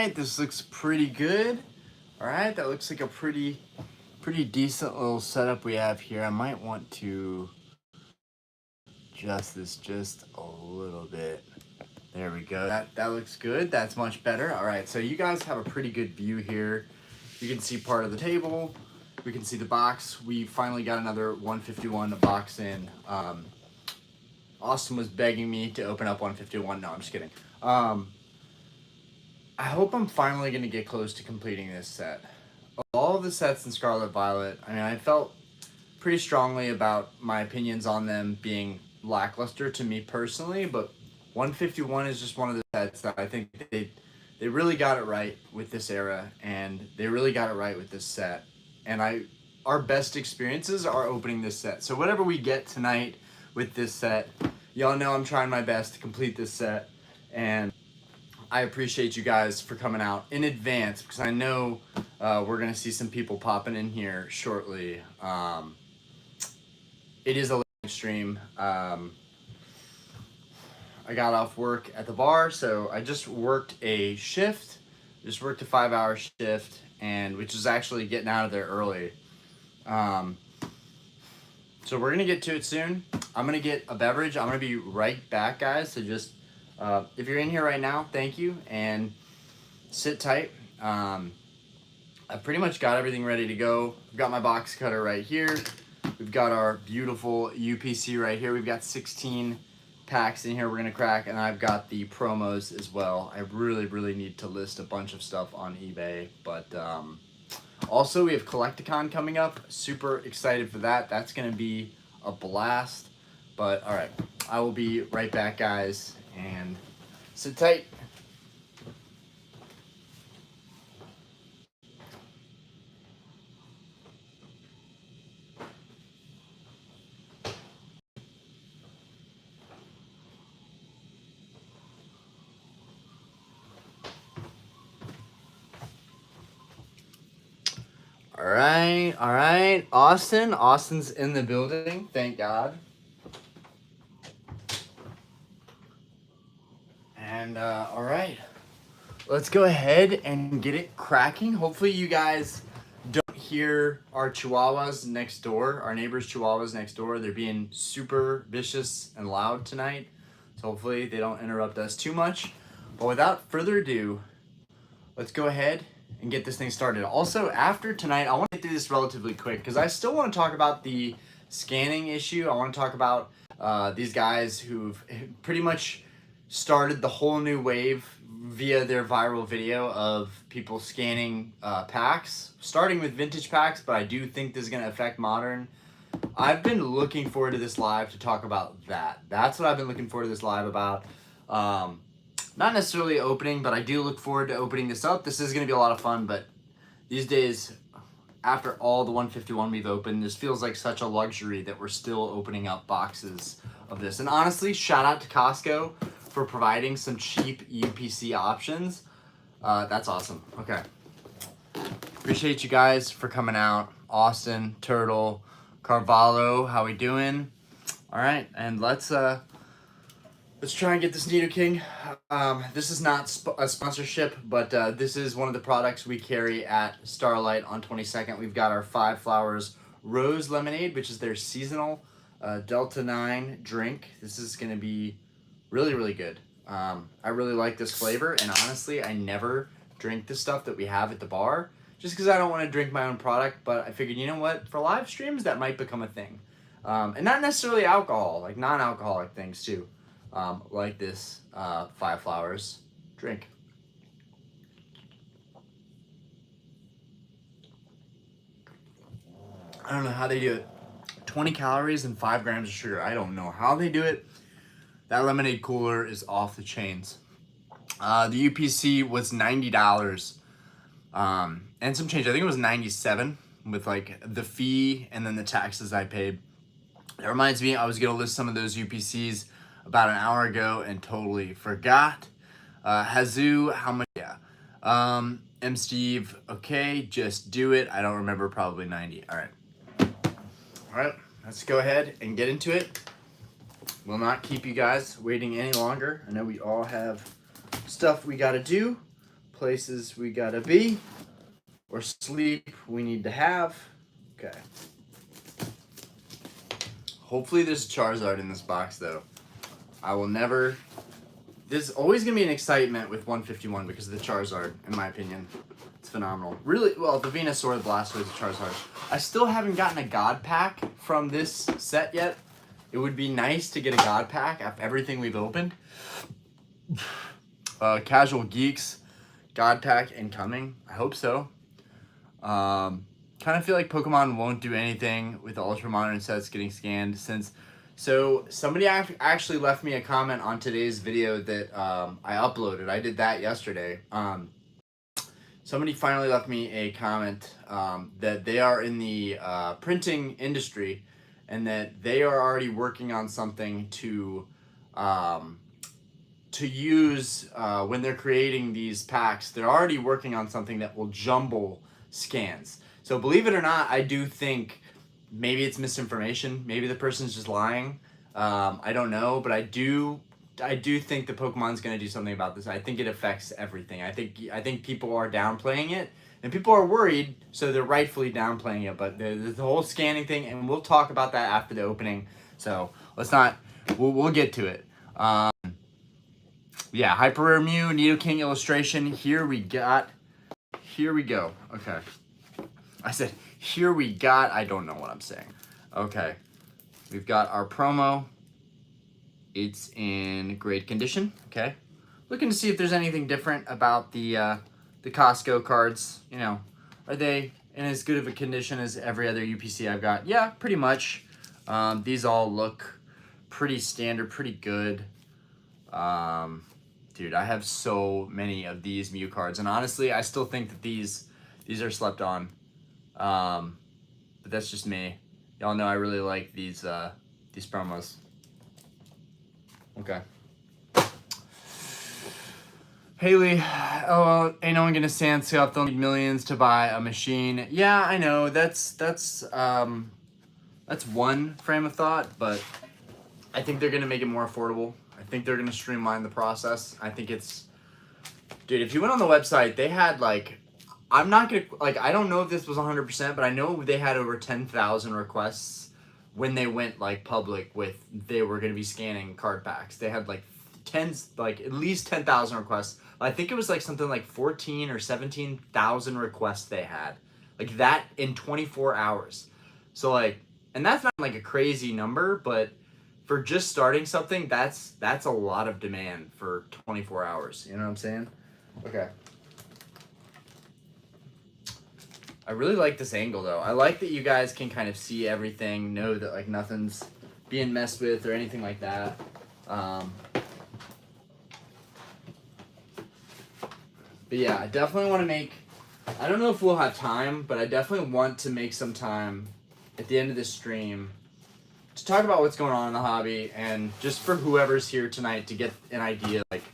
right, this looks pretty good. All right, that looks like a pretty decent little setup we have here. I might want to adjust this just a little bit. There we go. That looks good. That's much better. All right, so you guys have a pretty good view here. You can see part of the table. We can see the box. We finally got another 151 box in. Austin was begging me to open up 151. No, I'm just kidding. I hope I'm finally going to get close to completing this set. All of the sets in Scarlet Violet, I mean, I felt pretty strongly about my opinions on them being lackluster to me personally, but 151 is just one of the sets that I think they really got it right with this era, and they really got it right with this set. And our best experiences are opening this set. So whatever we get tonight with this set, y'all know I'm trying my best to complete this set, and I appreciate you guys for coming out in advance, because I know we're gonna see some people popping in here shortly. It is a live stream. I got off work at the bar, so I just worked a shift, just worked a 5-hour shift, and which is actually getting out of there early. So we're gonna get to it soon. I'm gonna get a beverage. I'm gonna be right back, guys. So just if you're in here right now, thank you, and sit tight. I pretty much got everything ready to go. I've got my box cutter right here. We've got our beautiful UPC right here. We've got 16 packs in here we're gonna crack, and I've got the promos as well. I really need to list a bunch of stuff on eBay, but also we have Collecticon coming up. Super excited for that. That's gonna be a blast. But all right, I will be right back, guys, and sit tight. All right, Austin's in the building, thank God. And all right, let's go ahead and get it cracking. Hopefully you guys don't hear our chihuahuas next door, our neighbors' chihuahuas next door. They're being super vicious and loud tonight, so hopefully they don't interrupt us too much. But without further ado, let's go ahead and get this thing started. Also, after tonight, I want to get through this relatively quick because I still want to talk about the scanning issue. I want to talk about these guys who've pretty much started the whole new wave via their viral video of people scanning packs, starting with vintage packs, but I do think this is going to affect modern. I've been looking forward to this live to talk about that. That's what I've been looking forward to this live about. Not necessarily opening, but I do look forward to opening this up. This is going to be a lot of fun, but these days, after all the 151 we've opened, this feels like such a luxury that we're still opening up boxes of this. And honestly, shout out to Costco for providing some cheap UPC options. That's awesome. Okay. Appreciate you guys for coming out. Austin, Turtle, Carvalho, how we doing? All right, and let's try and get this nidoking. This is not a sponsorship, but this is one of the products we carry at Starlight on 22nd. We've got our 5 Flowers Rose Lemonade, which is their seasonal Delta 9 drink. This is going to be really good. I really like this flavor, and honestly, I never drink the stuff that we have at the bar just because I don't want to drink my own product, but I figured, you know what, for live streams, that might become a thing. And not necessarily alcohol, like non-alcoholic things too. Like this 5 Flowers drink. I don't know how they do it. 20 calories and 5 grams of sugar. I don't know how they do it. That lemonade cooler is off the chains. The UPC was $90 and some change. I think it was $97 with like the fee and then the taxes I paid. That reminds me, I was gonna list some of those UPCs about an hour ago and totally forgot. Hazoo, how much? Yeah. M. Steve, okay, just do it. I don't remember, probably 90. All right, let's go ahead and get into it. Will not keep you guys waiting any longer. I know we all have stuff we gotta do, places we gotta be, or sleep we need to have. Okay. Hopefully there's Charizard in this box though. I will never... There's always going to be an excitement with 151 because of the Charizard, in my opinion. It's phenomenal. Really, well, the Venusaur, the Blastoise, the Charizard. I still haven't gotten a God Pack from this set yet. It would be nice to get a God Pack after everything we've opened. Casual Geeks, God Pack incoming. I hope so. Kind of feel like Pokemon won't do anything with the Ultra Modern sets getting scanned since... So somebody actually left me a comment on today's video that I uploaded. I did that yesterday. Somebody finally left me a comment that they are in the printing industry and that they are already working on something to use when they're creating these packs. They're already working on something that will jumble scans. So believe it or not, I do think maybe it's misinformation. Maybe the person's just lying. I don't know, but I do think the Pokemon's gonna do something about this. I think it affects everything. I think people are downplaying it, and people are worried, so they're rightfully downplaying it. But the whole scanning thing, and we'll talk about that after the opening. So let's not. We'll get to it. Yeah, Hyper Rare Mew, Nidoking illustration. Here we go. Okay. I said, here we got, I don't know what I'm saying. Okay. We've got our promo. It's in great condition. Okay. Looking to see if there's anything different about the Costco cards. You know, are they in as good of a condition as every other UPC I've got? Yeah, pretty much. These all look pretty standard, pretty good. Dude, I have so many of these Mew cards, and honestly, I still think that these are slept on. But that's just me. Y'all know I really like these promos. Okay. Haley, oh, ain't no one gonna stand up. They'll need millions to buy a machine. Yeah, I know. That's one frame of thought, but I think they're gonna make it more affordable. I think they're gonna streamline the process. I think it's, dude, if you went on the website, they had like, I'm not gonna, like, I don't know if this was 100%, but I know they had over 10,000 requests when they went like public with they were gonna be scanning card packs. They had like at least 10,000 requests. I think it was like something like 14 or 17,000 requests they had, like that in 24 hours. So like, and that's not like a crazy number, but for just starting something, that's a lot of demand for 24 hours. You know what I'm saying? Okay. I really like this angle though. I like that you guys can kind of see everything, know that like nothing's being messed with or anything like that. But yeah, I definitely want to make, I don't know if we'll have time, but I definitely want to make some time at the end of this stream to talk about what's going on in the hobby, and just for whoever's here tonight to get an idea, like,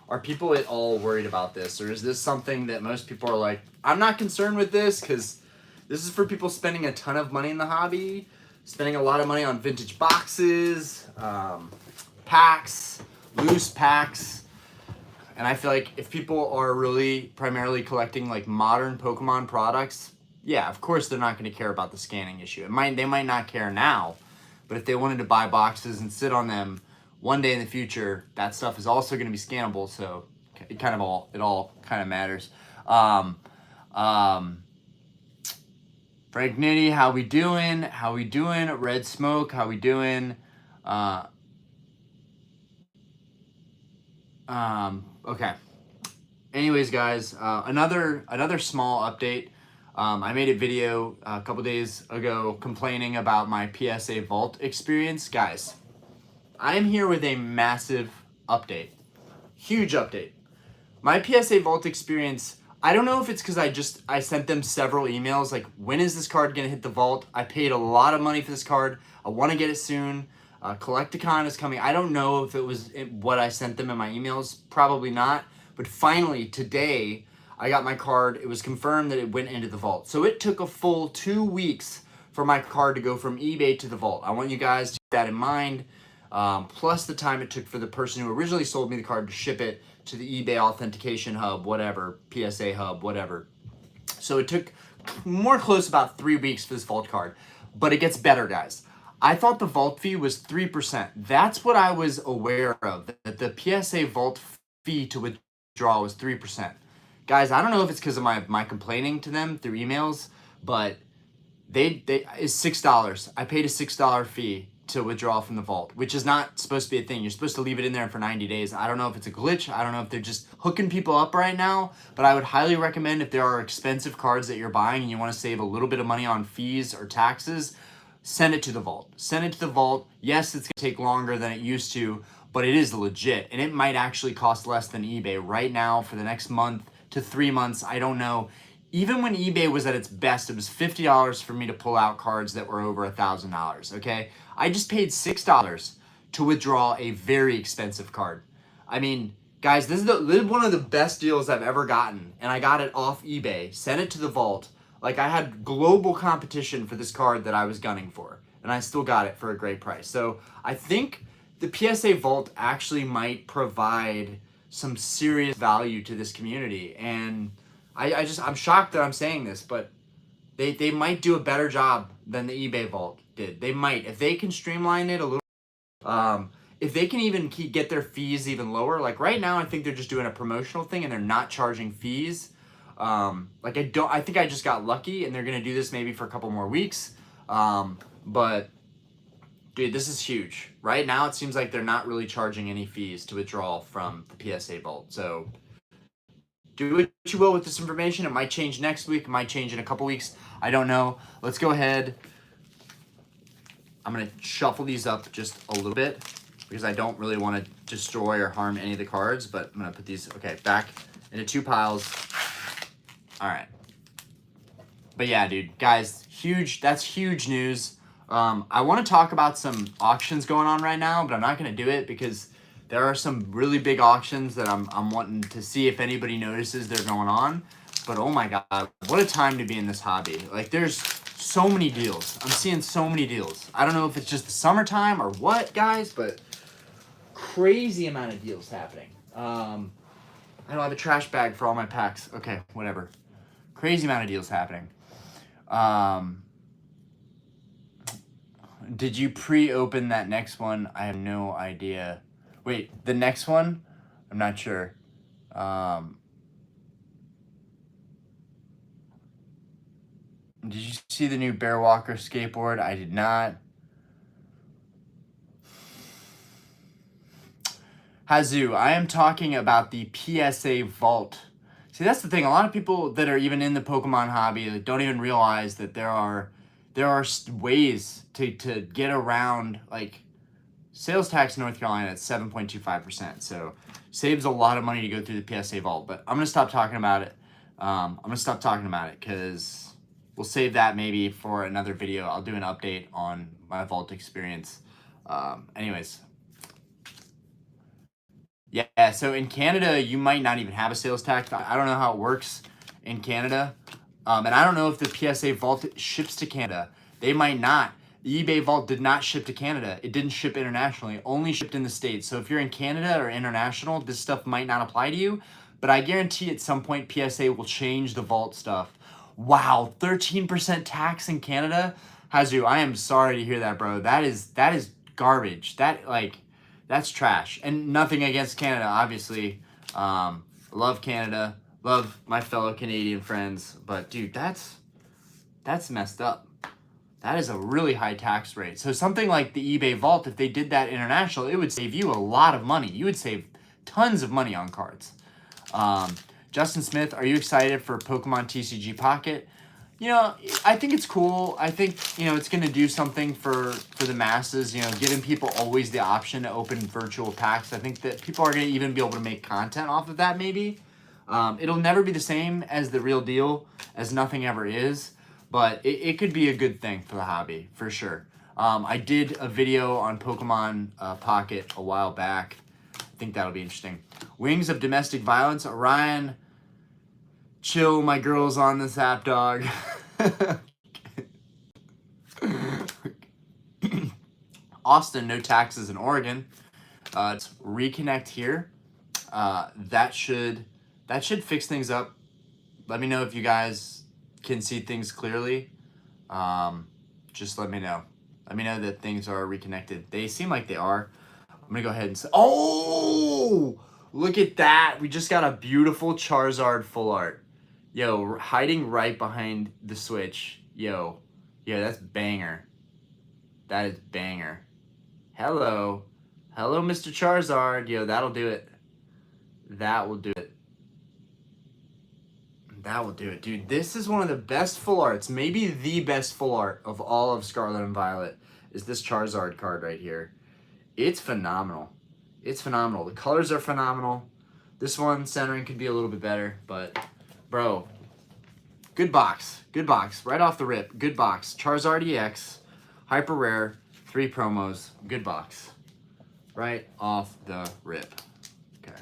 are people at all worried about this? Or is this something that most people are like, I'm not concerned with this because this is for people spending a ton of money in the hobby, spending a lot of money on vintage boxes, packs, loose packs. And I feel like if people are really primarily collecting like modern Pokemon products, yeah, of course they're not going to care about the scanning issue. They might not care now, but if they wanted to buy boxes and sit on them one day in the future, that stuff is also going to be scannable. So it all kind of matters. Frank Nitty, how we doing? How we doing? Red Smoke, how we doing? Okay. Anyways, guys, another small update. I made a video a couple days ago complaining about my PSA Vault experience. Guys, I am here with a massive update. Huge update. My PSA Vault experience, I don't know if it's because I sent them several emails like, when is this card going to hit the vault? I paid a lot of money for this card. I want to get it soon. Collecticon is coming. I don't know if it was what I sent them in my emails. Probably not. But finally, today, I got my card. It was confirmed that it went into the vault. So it took a full 2 weeks for my card to go from eBay to the vault. I want you guys to keep that in mind. Plus the time it took for the person who originally sold me the card to ship it to the eBay authentication hub, whatever, PSA hub, whatever. So it took more close about 3 weeks for this vault card, but it gets better, guys. I thought the vault fee was 3%. That's what I was aware of, that the PSA vault fee to withdraw was 3%. Guys, I don't know if it's because of my complaining to them through emails, but they is $6. I paid a $6 fee to withdraw from the vault, which is not supposed to be a thing. You're supposed to leave it in there for 90 days. I don't know if it's a glitch. I don't know if they're just hooking people up right now, but I would highly recommend, if there are expensive cards that you're buying and you want to save a little bit of money on fees or taxes, send it to the vault. Send it to the vault. Yes, it's going to take longer than it used to, but it is legit, and it might actually cost less than eBay right now for the next month to 3 months. I don't know. Even when eBay was at its best, it was $50 for me to pull out cards that were over $1,000, okay? I just paid $6 to withdraw a very expensive card. I mean, guys, this is one of the best deals I've ever gotten, and I got it off eBay, sent it to the vault. Like, I had global competition for this card that I was gunning for, and I still got it for a great price. So I think the PSA Vault actually might provide some serious value to this community, and I'm shocked that I'm saying this, but they might do a better job than the eBay Vault did. They might. If they can streamline it a little, if they can even get their fees even lower. Like right now, I think they're just doing a promotional thing and they're not charging fees. Like I think I just got lucky and they're going to do this maybe for a couple more weeks. But dude, this is huge. Right now, it seems like they're not really charging any fees to withdraw from the PSA Vault. So do what you will with this information. It might change next week. It might change in a couple weeks. I don't know. Let's go ahead. I'm going to shuffle these up just a little bit because I don't really want to destroy or harm any of the cards, but I'm going to put these, okay, back into 2 piles. All right. But yeah, dude, guys, huge. That's huge news. I want to talk about some auctions going on right now, but I'm not going to do it because there are some really big auctions that I'm wanting to see if anybody notices they're going on. But oh my God, what a time to be in this hobby. Like there's so many deals. I'm seeing so many deals. I don't know if it's just the summertime or what, guys, but crazy amount of deals happening. I don't have a trash bag for all my packs. Okay, whatever. Crazy amount of deals happening. Did you pre-open that next one? I have no idea. Wait, the next one? I'm not sure. Did you see the new Bear Walker skateboard? I did not. Hazu, I am talking about the PSA Vault. See, that's the thing. A lot of people that are even in the Pokemon hobby don't even realize that there are ways to get around, like, sales tax in North Carolina at 7.25%. So saves a lot of money to go through the PSA Vault. But I'm going to stop talking about it. I'm going to stop talking about it because we'll save that maybe for another video. I'll do an update on my Vault experience. Anyways. Yeah, so in Canada, you might not even have a sales tax. I don't know how it works in Canada. And I don't know if the PSA Vault ships to Canada. They might not. The eBay Vault did not ship to Canada. It didn't ship internationally. It only shipped in the States. So if you're in Canada or international, this stuff might not apply to you. But I guarantee at some point PSA will change the Vault stuff. Wow, 13% tax in Canada? Hazu, I am sorry to hear that, bro. That is garbage. That's trash. And nothing against Canada, obviously. Love Canada. Love my fellow Canadian friends. But, dude, that's messed up. That is a really high tax rate. So something like the eBay Vault, if they did that international, it would save you a lot of money. You would save tons of money on cards. Justin Smith, are you excited for Pokemon TCG Pocket? You know, I think it's cool. I think, you know, it's going to do something for the masses, you know, giving people always the option to open virtual packs. I think that people are going to even be able to make content off of that maybe. It'll never be the same as the real deal, as nothing ever is, but it could be a good thing for the hobby, for sure. I did a video on Pokemon Pocket a while back. I think that'll be interesting. Wings of Domestic Violence, Orion... Chill, my girl's on this app, dog. Austin, no taxes in Oregon. Let's reconnect here. that should fix things up. Let me know if you guys can see things clearly. Just let me know. Let me know that things are reconnected. They seem like they are. I'm gonna go ahead and say, oh, look at that. We just got a beautiful Charizard full art. Yo, hiding right behind the switch. Yo, that's banger. That is banger. Hello, Mr. Charizard. Yo, that'll do it. That will do it. That will do it, dude. This is one of the best full arts, maybe the best full art of all of Scarlet and Violet, is this Charizard card right here. It's phenomenal. It's phenomenal. The colors are phenomenal. This one, centering could be a little bit better, but, bro, good box. Good box. Right off the rip. Good box. Charizard EX, hyper rare, 3 promos. Good box. Right off the rip. Okay.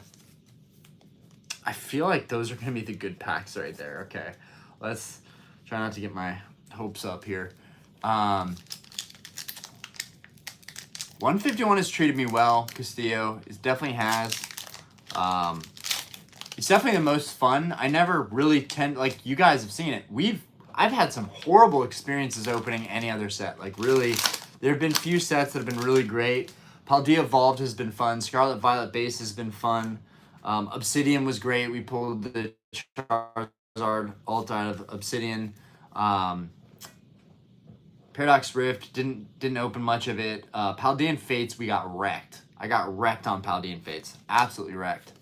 I feel like those are going to be the good packs right there. Okay. Let's try not to get my hopes up here. 151 has treated me well. Castillo. It definitely has. It's definitely the most fun. I never really tend, like, you guys have seen it. I've had some horrible experiences opening any other set. Like, really, there have been few sets that have been really great. Paldea Evolved has been fun. Scarlet Violet Base has been fun. Obsidian was great. We pulled the Charizard ult out of Obsidian. Paradox Rift didn't open much of it. Paldean Fates, we got wrecked. I got wrecked on Paldean Fates. Absolutely wrecked.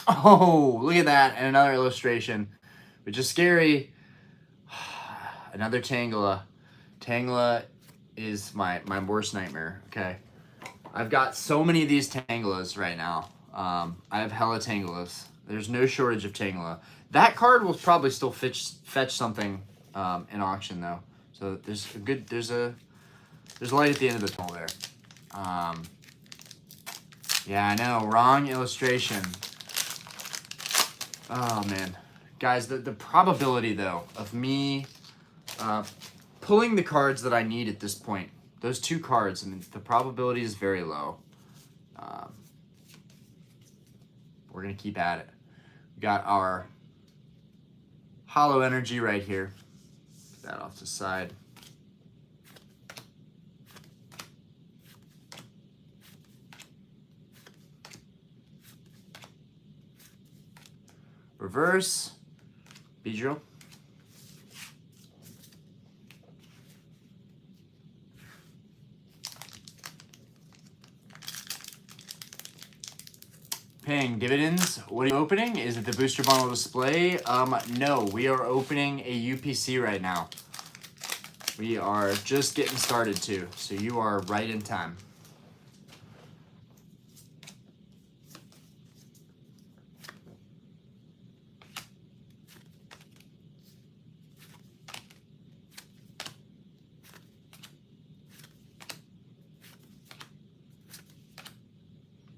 Oh, look at that. And another illustration, which is scary. Another Tangela. Tangela is my worst nightmare, okay? I've got so many of these Tangelas right now. I have hella Tangelas. There's no shortage of Tangela. That card will probably still fetch something in auction though. So there's a light at the end of the tunnel there. Yeah, I know, wrong illustration. Oh man, guys, the probability though of me pulling the cards that I need at this point, those 2 cards, I mean, the probability is very low. We're gonna keep at it. We got our Hollow Energy right here. Put that off to the side. Reverse. Beedrill. Paying dividends. What are you opening? Is it the booster bundle display? No, we are opening a UPC right now. We are just getting started too, so you are right in time.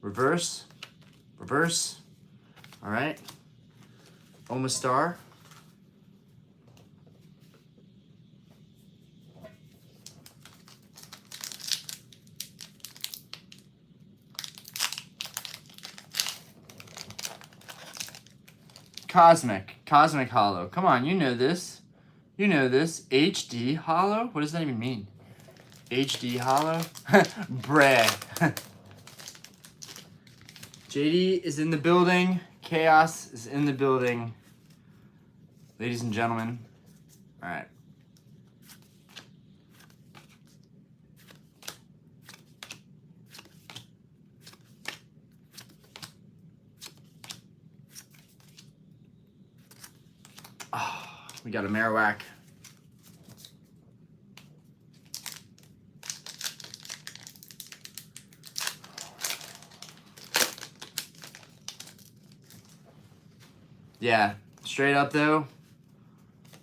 Reverse. Reverse. All right. Omastar. Cosmic Hollow. Come on, you know this. You know this. HD Hollow? What does that even mean? HD Hollow? Bruh. JD is in the building. Chaos is in the building. Ladies and gentlemen. All right. Oh, we got a Marowak. Yeah, straight up though,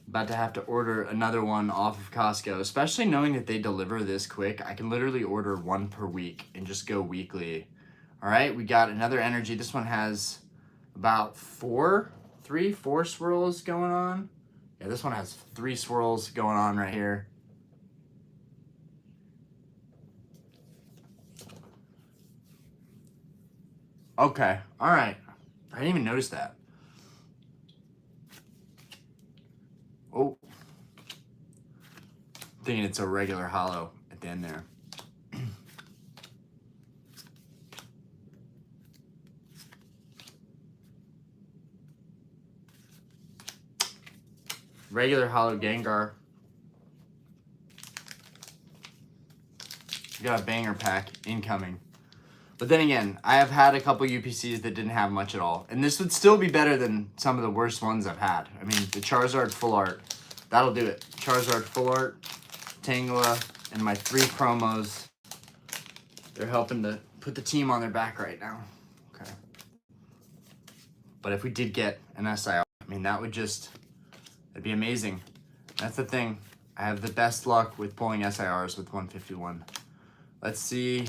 about to have to order another one off of Costco, especially knowing that they deliver this quick. I can literally order 1 per week and just go weekly. All right, we got another energy. This one has about 4 swirls going on. Yeah, this one has 3 swirls going on right here. Okay, all right. I didn't even notice that. Oh, thinking it's a regular hollow at the end there. Regular hollow Gengar. We got a banger pack incoming. But then again, I have had a couple UPCs that didn't have much at all. And this would still be better than some of the worst ones I've had. I mean, the Charizard Full Art, that'll do it. Charizard Full Art, Tangela, and my 3 promos. They're helping to put the team on their back right now. Okay. But if we did get an SIR, I mean, that'd be amazing. That's the thing. I have the best luck with pulling SIRs with 151. Let's see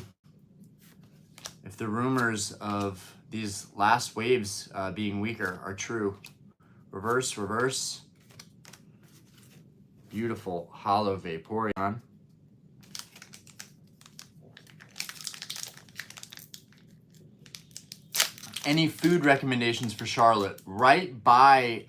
if the rumors of these last waves being weaker are true. Reverse, reverse. Beautiful hollow Vaporeon. Any food recommendations for Charlotte? Right by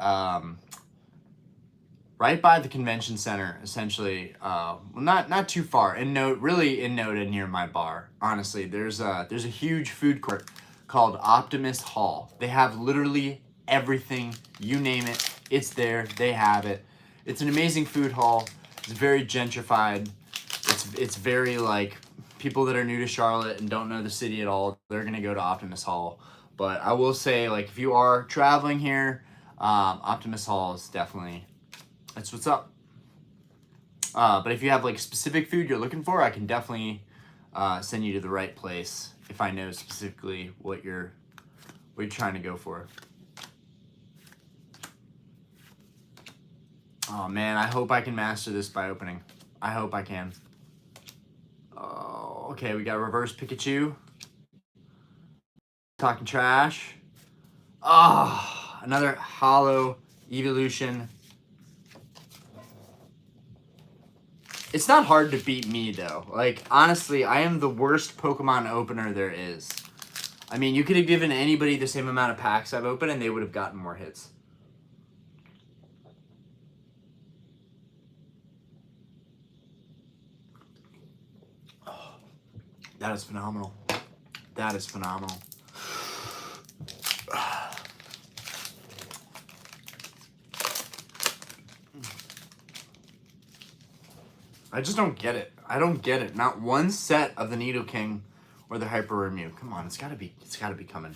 the convention center, essentially. Well, not too far. Really in Noda near my bar. Honestly, there's a huge food court called Optimus Hall. They have literally everything. You name it, it's there. They have it. It's an amazing food hall. It's very gentrified. It's very like people that are new to Charlotte and don't know the city at all. They're gonna go to Optimus Hall. But I will say, like, if you are traveling here, Optimus Hall is definitely. That's what's up. But if you have like specific food you're looking for, I can definitely send you to the right place if I know specifically what you're trying to go for. Oh man, I hope I can master this by opening. I hope I can. Oh, okay, we got reverse Pikachu. Talking trash. Oh, another hollow evolution. It's not hard to beat me, though. Like, honestly, I am the worst Pokemon opener there is. I mean, you could have given anybody the same amount of packs I've opened, and they would have gotten more hits. Oh, that is phenomenal. That is phenomenal. I just don't get it. I don't get it. Not one set of the Nidoking or the Hyper Rare Mew. Come on, it's gotta be coming.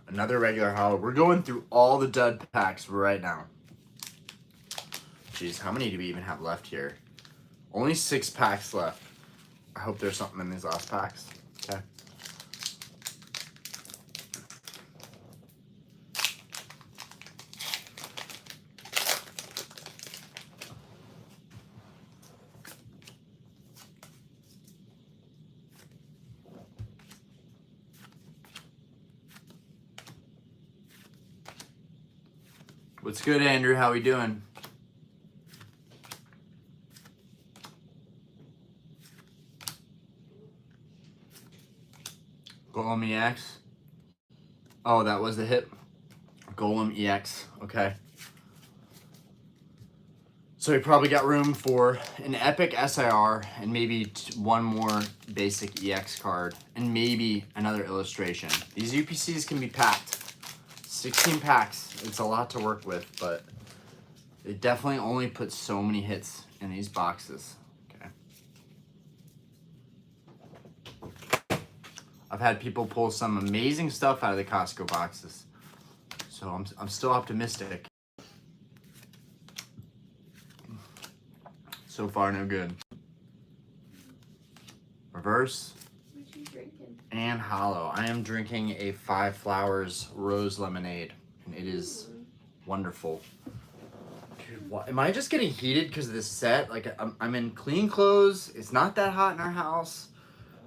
Another regular hollow. We're going through all the dud packs right now. Jeez, how many do we even have left here? Only 6 packs left. I hope there's something in these last packs. Okay. What's good, Andrew? How we doing? Golem EX. Oh, that was the hit. Golem EX. Okay. So we probably got room for an epic SIR and maybe one more basic EX card and maybe another illustration. These UPCs can be packed. 16 packs. It's a lot to work with, but it definitely only puts so many hits in these boxes. Okay. I've had people pull some amazing stuff out of the Costco boxes. So I'm still optimistic. So far, no good. Reverse. What you drinking? And hollow. I am drinking a 5 Flowers rose lemonade, and it is wonderful. Dude, am I just getting heated because of this set? Like, I'm in clean clothes. It's not that hot in our house.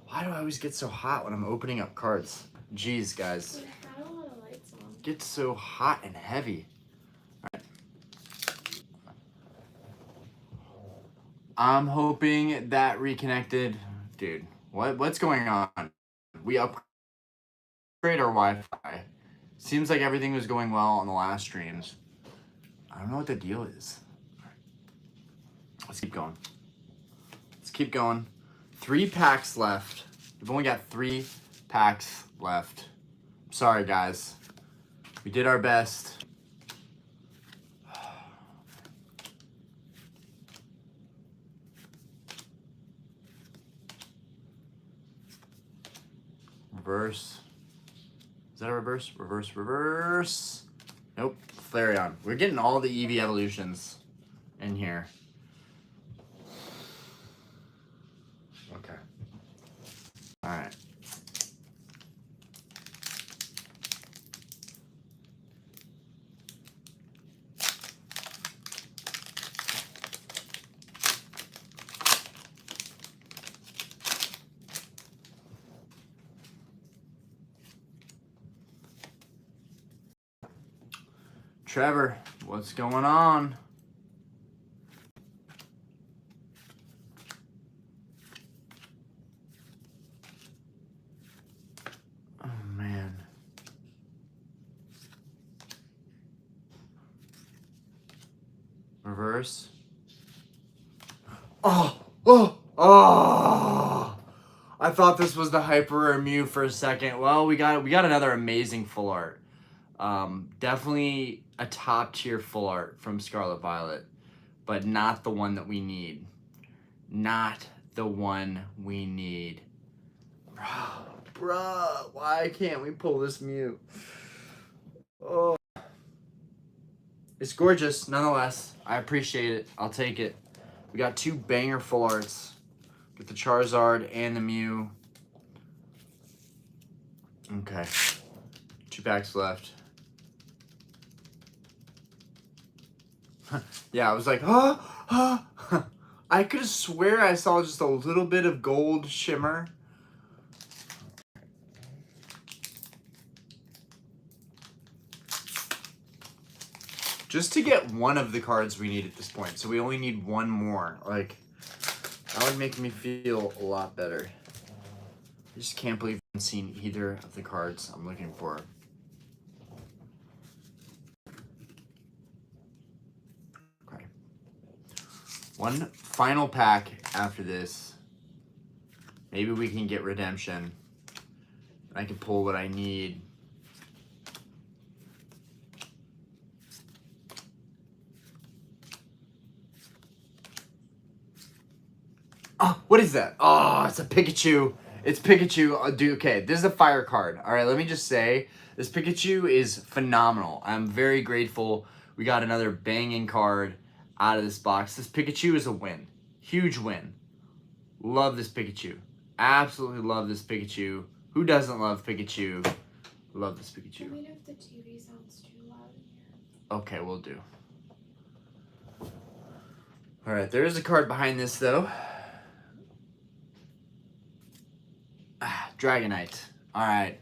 Why do I always get so hot when I'm opening up cards? Jeez, guys. It had a lot of lights on. gets so hot and heavy. All right. I'm hoping that reconnected. Dude, what's going on? We upgrade our Wi-Fi. Seems like everything was going well on the last streams. I don't know what the deal is. Let's keep going. Let's keep going. 3 packs left. We've only got 3 packs left. Sorry, guys. We did our best. Reverse. Is that a reverse? Reverse, reverse. Nope. Flareon. We're getting all the EV evolutions in here. Okay. All right. Trevor, what's going on? Oh, man. Reverse. Oh! I thought this was the Hyper Rare Mew for a second. Well, we got another amazing full art. Definitely a top tier full art from Scarlet Violet, but not the one that we need. Not the one we need. Bruh, why can't we pull this Mew? Oh. It's gorgeous, nonetheless. I appreciate it. I'll take it. We got 2 banger full arts. With the Charizard and the Mew. Okay. 2 packs left. Yeah, I was like, I could have swear I saw just a little bit of gold shimmer. Just to get one of the cards we need at this point. So we only need 1 more. Like, that would make me feel a lot better. I just can't believe I haven't seen either of the cards I'm looking for. Okay. 1 final pack after this. Maybe we can get redemption. I can pull what I need. Oh, what is that? Oh, it's a Pikachu. It's Pikachu. Oh, dude, okay, this is a fire card. All right, let me just say, this Pikachu is phenomenal. I'm very grateful we got another banging card out of this box. This Pikachu is a win. Huge win. Love this Pikachu. Absolutely love this Pikachu. Who doesn't love Pikachu? Love this Pikachu. I mean, if the TV sounds too loud in here. Okay, we'll do. All right, there is a card behind this, though. Dragonite. All right.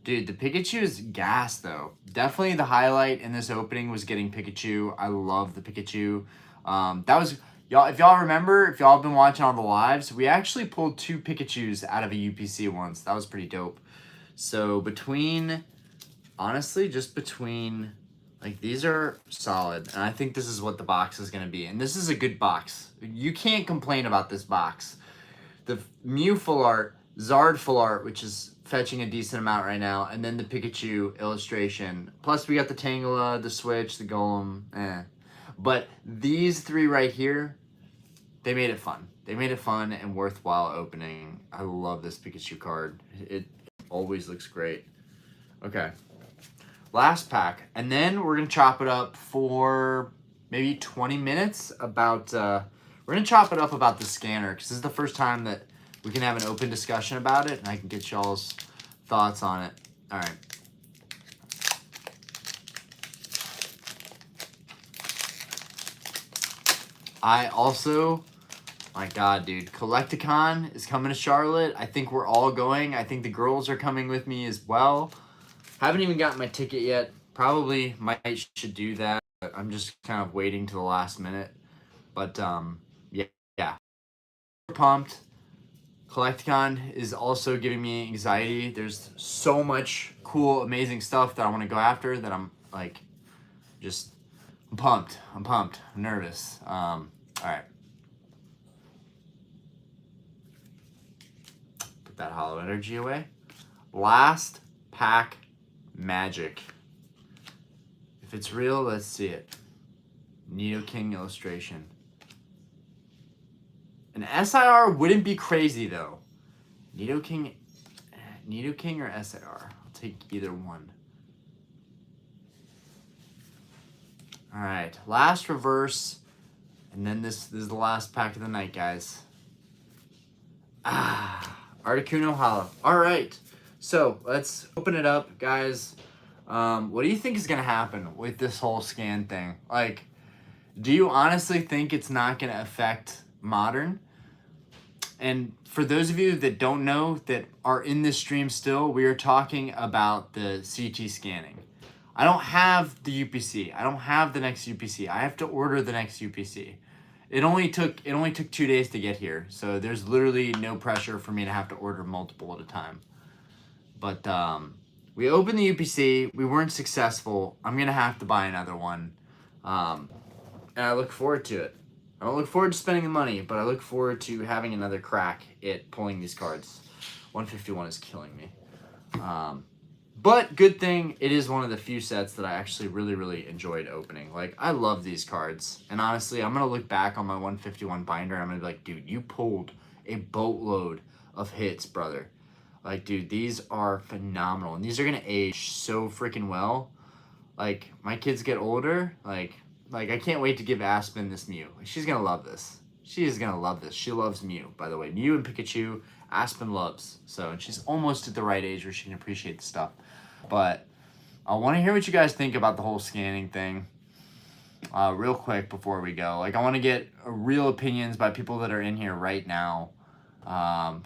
Dude, the Pikachu is gas, though. Definitely the highlight in this opening was getting Pikachu. I love the Pikachu. That was, y'all. If y'all remember, if y'all have been watching all the lives, we actually pulled 2 Pikachus out of a UPC once. That was pretty dope. So between, honestly, just between, like, these are solid. And I think this is what the box is going to be. And this is a good box. You can't complain about this box. The Mew full art, Zard full art, which is fetching a decent amount right now, and then the Pikachu illustration. Plus, we got the Tangela, the Switch, the Golem. But these 3 right here, they made it fun. They made it fun and worthwhile opening. I love this Pikachu card. It always looks great. Okay. Last pack. And then we're going to chop it up for maybe 20 minutes about... we're going to chop it up about the scanner, because this is the first time that we can have an open discussion about it, and I can get y'all's thoughts on it. All right. I also My God, dude. Collecticon is coming to Charlotte. I think we're all going. I think the girls are coming with me as well. Haven't even gotten my ticket yet. Probably should do that. But I'm just kind of waiting to the last minute. But yeah. Pumped. Collecticon is also giving me anxiety. There's so much cool, amazing stuff that I want to go after that I'm like, I'm pumped. I'm nervous. All right. Put that hollow energy away. Last pack magic. If it's real, let's see it. Nidoking illustration. An SIR wouldn't be crazy though. Nidoking or SIR? I'll take either one. All right, last reverse, and then this is the last pack of the night, guys. Articuno hollow. All right, so let's open it up, guys. What do you think is gonna happen with this whole scan thing? Like, do you honestly think it's not gonna affect Modern? And for those of you that don't know, that are in this stream still, we are talking about the CT scanning. I don't have the UPC. I don't have the next UPC. I have to order the next UPC. It only took 2 days to get here, so there's literally no pressure for me to have to order multiple at a time. But we opened the UPC. We weren't successful. I'm gonna have to buy another one, and I look forward to it. I don't look forward to spending the money, but I look forward to having another crack at pulling these cards. 151 is killing me. But good thing, it is one of the few sets that I actually really enjoyed opening. Like, I love these cards. And honestly, I'm going to look back on my 151 binder and I'm going to be like, dude, you pulled a boatload of hits, brother. Like, dude, these are phenomenal. And these are going to age so freaking well. Like, my kids get older, like I can't wait to give Aspen this Mew. She's gonna love this. She is gonna love this. She loves Mew, by the way. Mew and Pikachu, Aspen loves. So, and she's almost at the right age where she can appreciate the stuff. But I want to hear what you guys think about the whole scanning thing. Real quick before we go. Like, I want to get real opinions by people that are in here right now.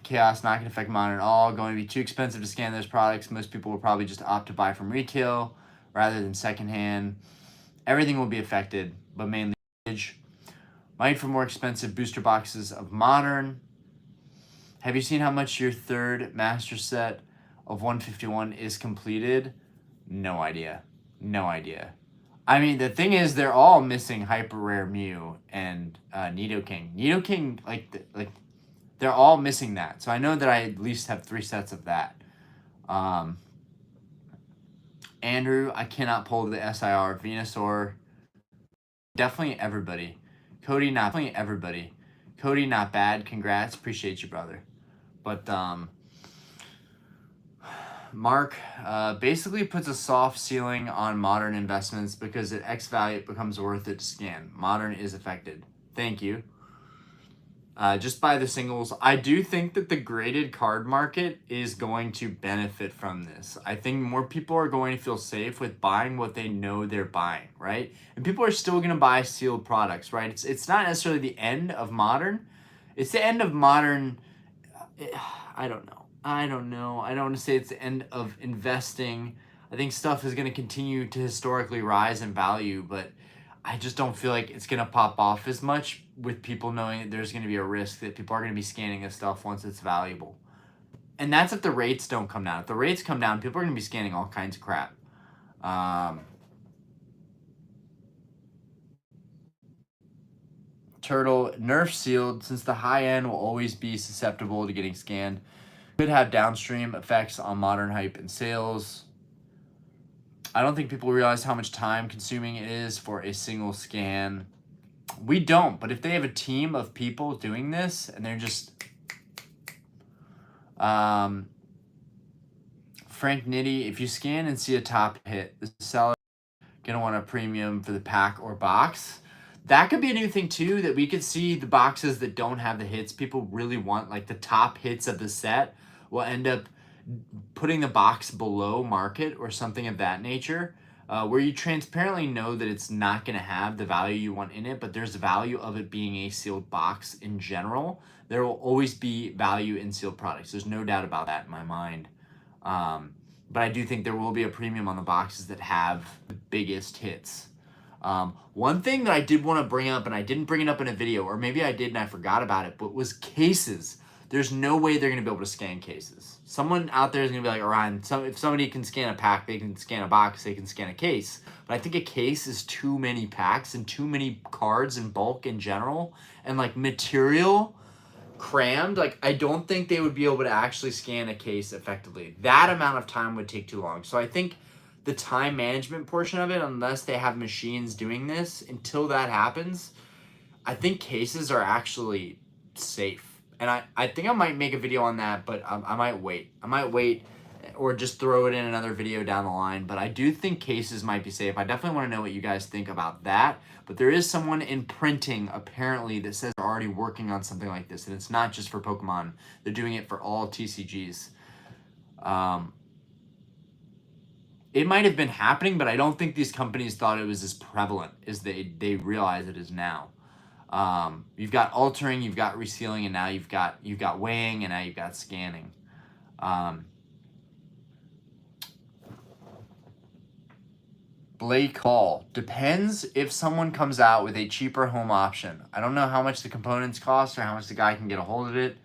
Chaos not gonna affect Modern at all. Going to be too expensive to scan those products. Most people will probably just opt to buy from retail rather than secondhand. Everything will be affected, but mainly age. Might for more expensive booster boxes of Modern. Have you seen how much your third master set of 151 is completed? No idea. No idea. I mean, the thing is, they're all missing Hyper Rare Mew and Nidoking. Nidoking, they're all missing that. So I know that I at least have 3 sets of that. Andrew, I cannot pull the SIR. Venusaur, definitely everybody. Cody, not bad. Congrats, appreciate you, brother. But Mark basically puts a soft ceiling on Modern investments because at X value it becomes worth it to scan. Modern is affected. Thank you. Just by the singles. I do think that the graded card market is going to benefit from this. I think more people are going to feel safe with buying what they know they're buying, right? And people are still going to buy sealed products, right? It's not necessarily the end of Modern. It's the end of Modern. I don't know. I don't want to say it's the end of investing. I think stuff is going to continue to historically rise in value, but I just don't feel like it's going to pop off as much with people knowing that there's going to be a risk that people are going to be scanning this stuff once it's valuable. And that's if the rates don't come down. If the rates come down, people are going to be scanning all kinds of crap. Turtle, nerf sealed, since the high end will always be susceptible to getting scanned. Could have downstream effects on Modern hype and sales. I don't think people realize how much time consuming it is for a single scan. We don't, but if they have a team of people doing this and they're just Frank Nitty, if you scan and see a top hit, the seller gonna want a premium for the pack or box. That could be a new thing too, that we could see the boxes that don't have the hits people really want, like the top hits of the set will end up putting the box below market or something of that nature. where you transparently know that it's not going to have the value you want in it, but there's the value of it being a sealed box in general. There will always be value in sealed products. There's no doubt about that in my mind. But I do think there will be a premium on the boxes that have the biggest hits. One thing that I did want to bring up, and I didn't bring it up in a video, or maybe I did and I forgot about it, but was cases. There's no way they're going to be able to scan cases. Someone out there is going to be like, Orion, if somebody can scan a pack, they can scan a box, they can scan a case. But I think a case is too many packs and too many cards in bulk in general, and like material crammed. Like, I don't think they would be able to actually scan a case effectively. That amount of time would take too long. So I think the time management portion of it, unless they have machines doing this, until that happens, I think cases are actually safe. And I think I might make a video on that, but I might wait. I might wait or just throw it in another video down the line. But I do think cases might be safe. I definitely want to know what you guys think about that. But there is someone in printing, apparently, that says they're already working on something like this. And it's not just for Pokemon. They're doing it for all TCGs. It might have been happening, but I don't think these companies thought it was as prevalent as they realize it is now. You've got altering, you've got resealing, and now you've got weighing, and now you've got scanning. Blake Hall. Depends if someone comes out with a cheaper home option. I don't know how much the components cost or how much the guy can get a hold of it.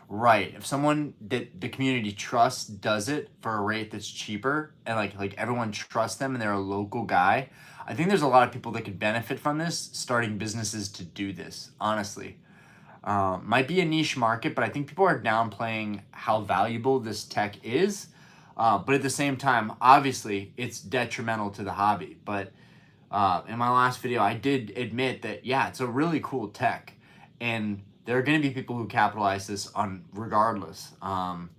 Right. If someone that the community trusts does it for a rate that's cheaper, and like everyone trusts them and they're a local guy, I think there's a lot of people that could benefit from this, starting businesses to do this, honestly. Might be a niche market, but I think people are downplaying how valuable this tech is. But at the same time, obviously, it's detrimental to the hobby. But in my last video, I did admit that, yeah, it's a really cool tech. And there are going to be people who capitalize this on regardless. And,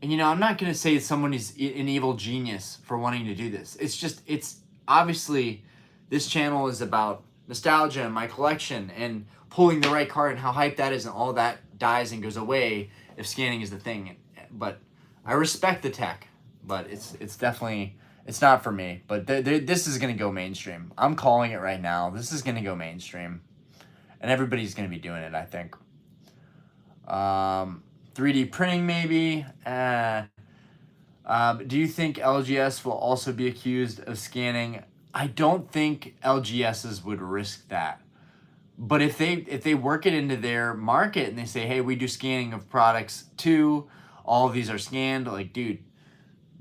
you know, I'm not going to say someone is an evil genius for wanting to do this. It's just, it's obviously, this channel is about nostalgia and my collection and pulling the right card and how hype that is, and all that dies and goes away if scanning is the thing. But I respect the tech, but it's definitely, it's not for me. But this is going to go mainstream. I'm calling it right now. This is going to go mainstream. And everybody's going to be doing it, I think. 3D printing, maybe. Do you think LGS will also be accused of scanning? I don't think LGSs would risk that. But if they work it into their market and they say, hey, we do scanning of products too, all of these are scanned, like, dude,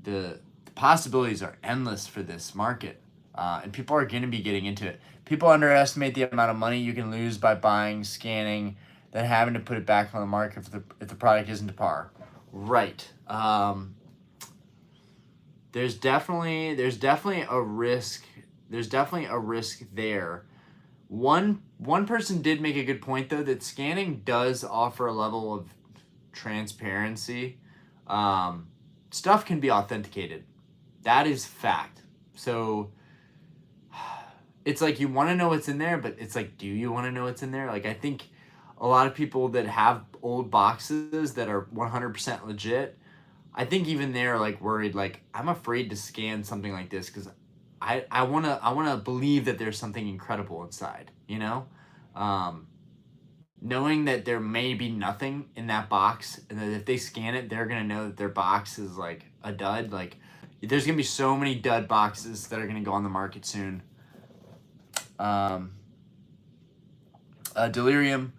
the possibilities are endless for this market. And people are going to be getting into it. People underestimate the amount of money you can lose by buying, scanning, then having to put it back on the market if the product isn't to par. Right. There's definitely a risk. There's definitely a risk there. One person did make a good point, though, that scanning does offer a level of transparency. Stuff can be authenticated. That is fact. So it's like you want to know what's in there, but it's like, do you want to know what's in there? Like, I think a lot of people that have old boxes that are 100% legit, I think even they're like worried, like, I'm afraid to scan something like this because I wanna believe that there's something incredible inside, you know? Knowing that there may be nothing in that box, and that if they scan it, they're gonna know that their box is like a dud. Like, there's gonna be so many dud boxes that are gonna go on the market soon. Delirium,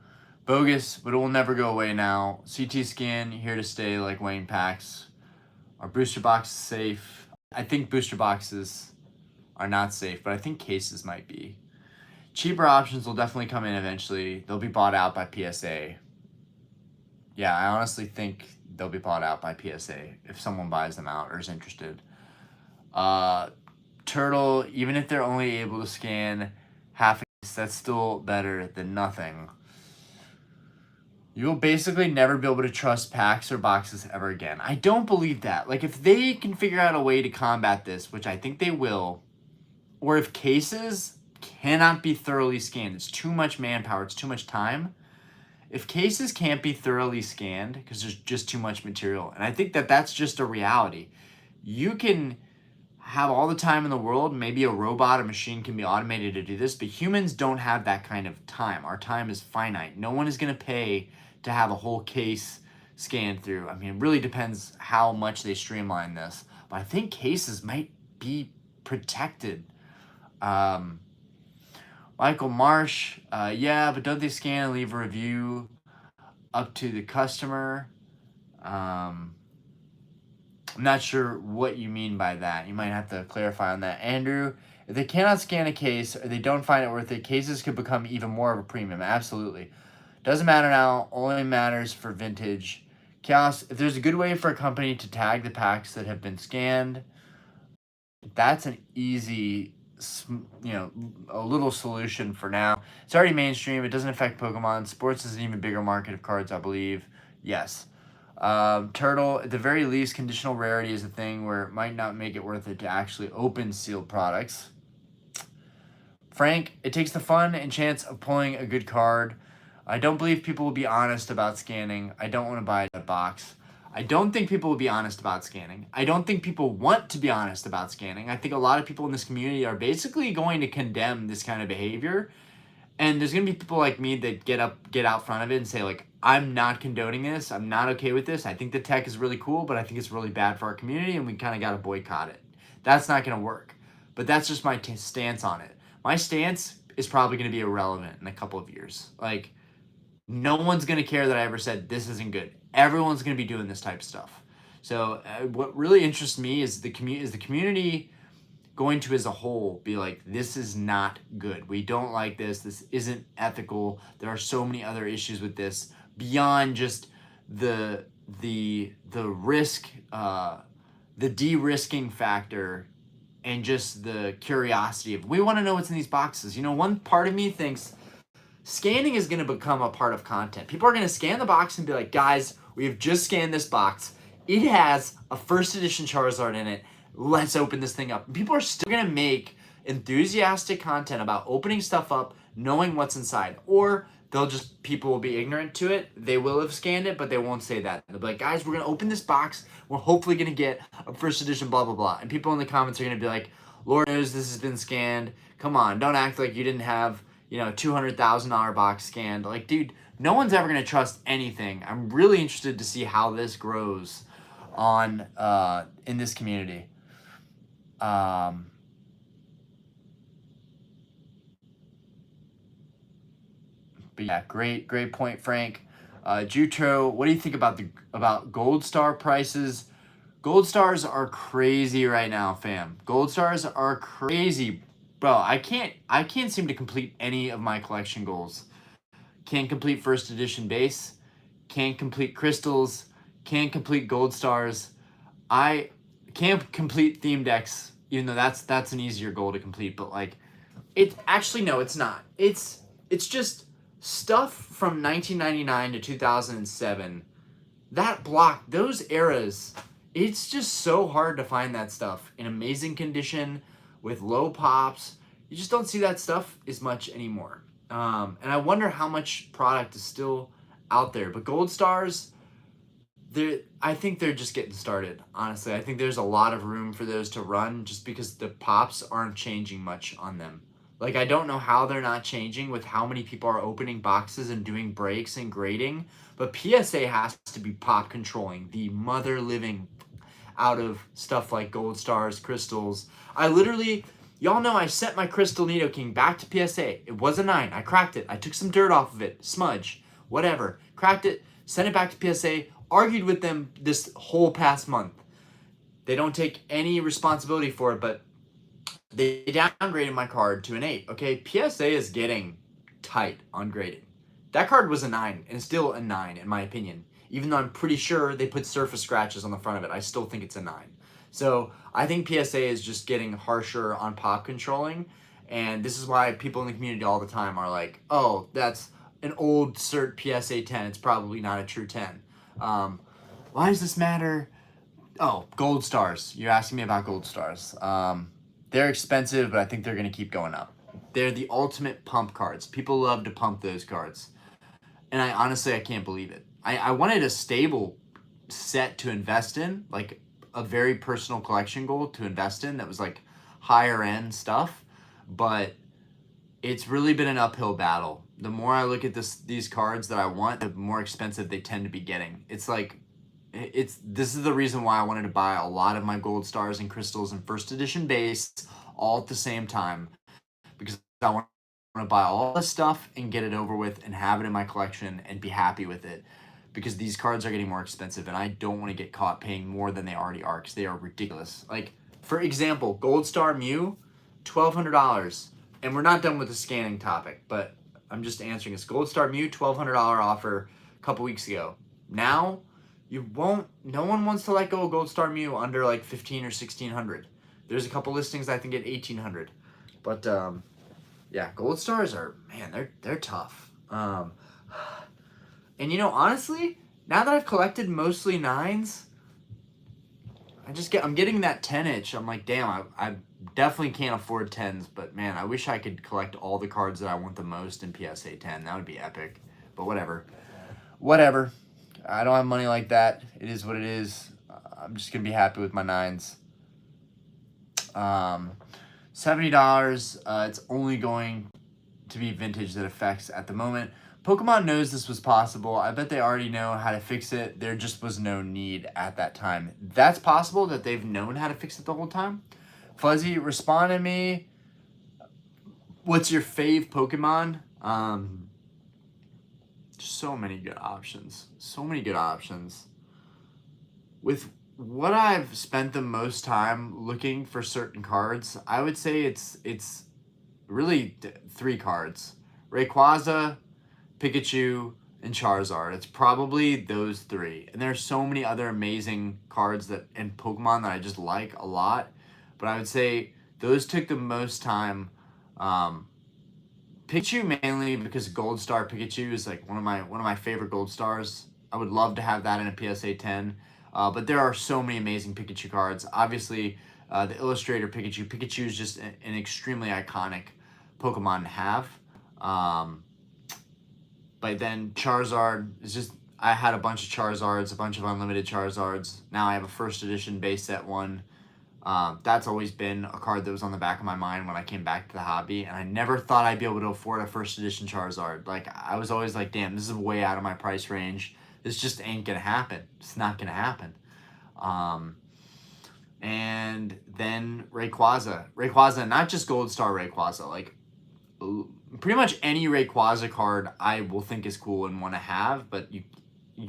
bogus, but it will never go away now. CT scan, here to stay, like weighing packs. Are booster boxes safe? I think booster boxes are not safe, but I think cases might be. Cheaper options will definitely come in eventually. They'll be bought out by PSA. Yeah, I honestly think they'll be bought out by PSA if someone buys them out or is interested. Turtle, even if they're only able to scan half a case, that's still better than nothing. You'll basically never be able to trust packs or boxes ever again. I don't believe that. Like, if they can figure out a way to combat this, which I think they will, or if cases cannot be thoroughly scanned, it's too much manpower, it's too much time. If cases can't be thoroughly scanned because there's just too much material, and I think that that's just a reality. You can have all the time in the world. Maybe a robot, a machine can be automated to do this, but humans don't have that kind of time. Our time is finite. No one is going to pay to have a whole case scanned through. I mean, it really depends how much they streamline this, but I think cases might be protected. Michael Marsh, yeah, but don't they scan and leave a review up to the customer? I'm not sure what you mean by that. You might have to clarify on that. Andrew, if they cannot scan a case or they don't find it worth it, cases could become even more of a premium. Absolutely. Doesn't matter now, only matters for vintage. Chaos, if there's a good way for a company to tag the packs that have been scanned, that's an easy, a little solution for now. It's already mainstream. It doesn't affect Pokemon. Sports is an even bigger market of cards, I believe. Yes. Turtle, at the very least, conditional rarity is a thing where it might not make it worth it to actually open sealed products. Frank, it takes the fun and chance of pulling a good card. I don't believe people will be honest about scanning. I don't want to buy a box. I don't think people will be honest about scanning. I don't think people want to be honest about scanning. I think a lot of people in this community are basically going to condemn this kind of behavior. And there's going to be people like me that get out front of it and say, like, I'm not condoning this. I'm not okay with this. I think the tech is really cool, but I think it's really bad for our community, and we kind of got to boycott it. That's not going to work. But that's just my stance on it. My stance is probably going to be irrelevant in a couple of years. Like, no one's going to care that I ever said this isn't good. Everyone's going to be doing this type of stuff. So what really interests me is the community going to as a whole be like, this is not good. We don't like this. This isn't ethical. There are so many other issues with this beyond just the risk, the de-risking factor, and just the curiosity of, we want to know what's in these boxes. You know, one part of me thinks scanning is going to become a part of content. People are going to scan the box and be like, guys, we have just scanned this box. It has a first edition Charizard in it. Let's open this thing up. People are still going to make enthusiastic content about opening stuff up, knowing what's inside. Or people will be ignorant to it. They will have scanned it, but they won't say that. They'll be like, guys, we're going to open this box. We're hopefully going to get a first edition blah, blah, blah. And people in the comments are going to be like, Lord knows this has been scanned. Come on, don't act like you didn't have, $200,000 box scanned. Like, dude, no one's ever going to trust anything. I'm really interested to see how this grows on in this community. But yeah, great point, Frank. Jutro, what do you think about Gold Star prices? Gold Stars are crazy right now, fam. Gold Stars are crazy. Bro, I can't seem to complete any of my collection goals. Can't complete first edition base. Can't complete crystals. Can't complete Gold Stars. I can't complete theme decks, even though that's an easier goal to complete. But like, it's actually, no, it's not. It's just stuff from 1999 to 2007. That block, those eras, it's just so hard to find that stuff in amazing condition with low pops. You just don't see that stuff as much anymore. And I wonder how much product is still out there. But Gold Stars, I think they're just getting started, honestly. I think there's a lot of room for those to run just because the pops aren't changing much on them. Like, I don't know how they're not changing with how many people are opening boxes and doing breaks and grading, but PSA has to be pop controlling the mother living out of stuff like Gold Stars, crystals. Y'all know I sent my crystal nidoking back to PSA. It was a 9. I cracked it. I took some dirt off of it, smudge, whatever. Cracked it, sent it back to PSA, argued with them this whole past month. They don't take any responsibility for it, but they downgraded my card to an 8. Okay, PSA is getting tight on grading. That card was a 9, and still a 9 in my opinion. Even though I'm pretty sure they put surface scratches on the front of it, I still think it's a 9. So I think PSA is just getting harsher on pop controlling, and this is why people in the community all the time are like, oh, that's an old cert PSA 10. It's probably not a true 10. Why does this matter? Oh, Gold Stars. You're asking me about Gold Stars. They're expensive, but I think they're going to keep going up. They're the ultimate pump cards. People love to pump those cards. And I can't believe it. I wanted a stable set to invest in, like a very personal collection goal to invest in that was like higher end stuff, but it's really been an uphill battle. The more I look at these cards that I want, the more expensive they tend to be getting. It's like, this is the reason why I wanted to buy a lot of my gold stars and crystals and first edition base all at the same time, because I want to buy all this stuff and get it over with and have it in my collection and be happy with it, because these cards are getting more expensive and I don't want to get caught paying more than they already are, because they are ridiculous. Like, for example, Gold Star Mew, $1,200. And we're not done with the scanning topic, but I'm just answering this. Gold Star Mew, $1,200 offer a couple weeks ago. Now, no one wants to let go of Gold Star Mew under like 15 or 1600. There's a couple listings I think at 1800. But yeah, Gold Stars are, man, they're tough. And you know, honestly, now that I've collected mostly 9s, I'm getting that 10 itch. I'm like, damn, I definitely can't afford 10s, but man, I wish I could collect all the cards that I want the most in PSA 10. That would be epic. But whatever. I don't have money like that. It is what it is. I'm just gonna be happy with my 9s. $70. It's only going to be vintage that affects at the moment. Pokemon knows this was possible. I bet they already know how to fix it. There just was no need at that time. That's possible that they've known how to fix it the whole time. Fuzzy, respond to me. What's your fave Pokemon? So many good options. So many good options. With what I've spent the most time looking for certain cards, I would say it's really 3 cards. Rayquaza, Pikachu, and Charizard. It's probably those 3. And there's so many other amazing cards and Pokemon that I just like a lot. But I would say those took the most time. Pikachu mainly because Gold Star Pikachu is like one of my favorite Gold Stars. I would love to have that in a PSA 10. But there are so many amazing Pikachu cards. Obviously, the Illustrator Pikachu. Pikachu is just an extremely iconic Pokemon to have. But then Charizard is just, I had a bunch of Charizards, a bunch of unlimited Charizards. Now I have a first edition base set one. That's always been a card that was on the back of my mind when I came back to the hobby, and I never thought I'd be able to afford a first edition Charizard. Like, I was always like, damn, this is way out of my price range. This just ain't gonna happen. It's not gonna happen. And then Rayquaza, not just Gold Star Rayquaza, like pretty much any Rayquaza card I will think is cool and want to have, but you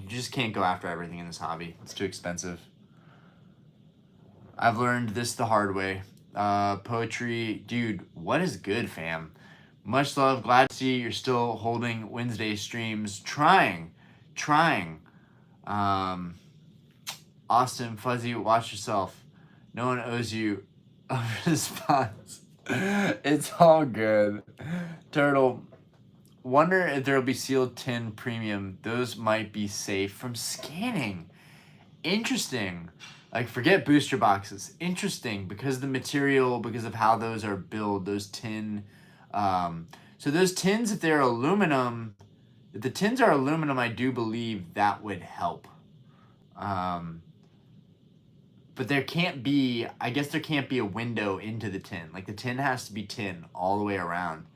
just can't go after everything in this hobby. It's too expensive. I've learned this the hard way. Poetry, dude, what is good, fam? Much love. Glad to see you're still holding Wednesday streams. Trying. Austin, Fuzzy, watch yourself. No one owes you a response. It's all good. Turtle, wonder if there'll be sealed tin premium. Those might be safe from scanning. Interesting. Like, forget booster boxes. Interesting, because the material, because of how those are built, those tin. So those tins, if they're aluminum, if the tins are aluminum, I do believe that would help. But there can't be, I guess there can't be a window into the tin. Like, the tin has to be tin all the way around.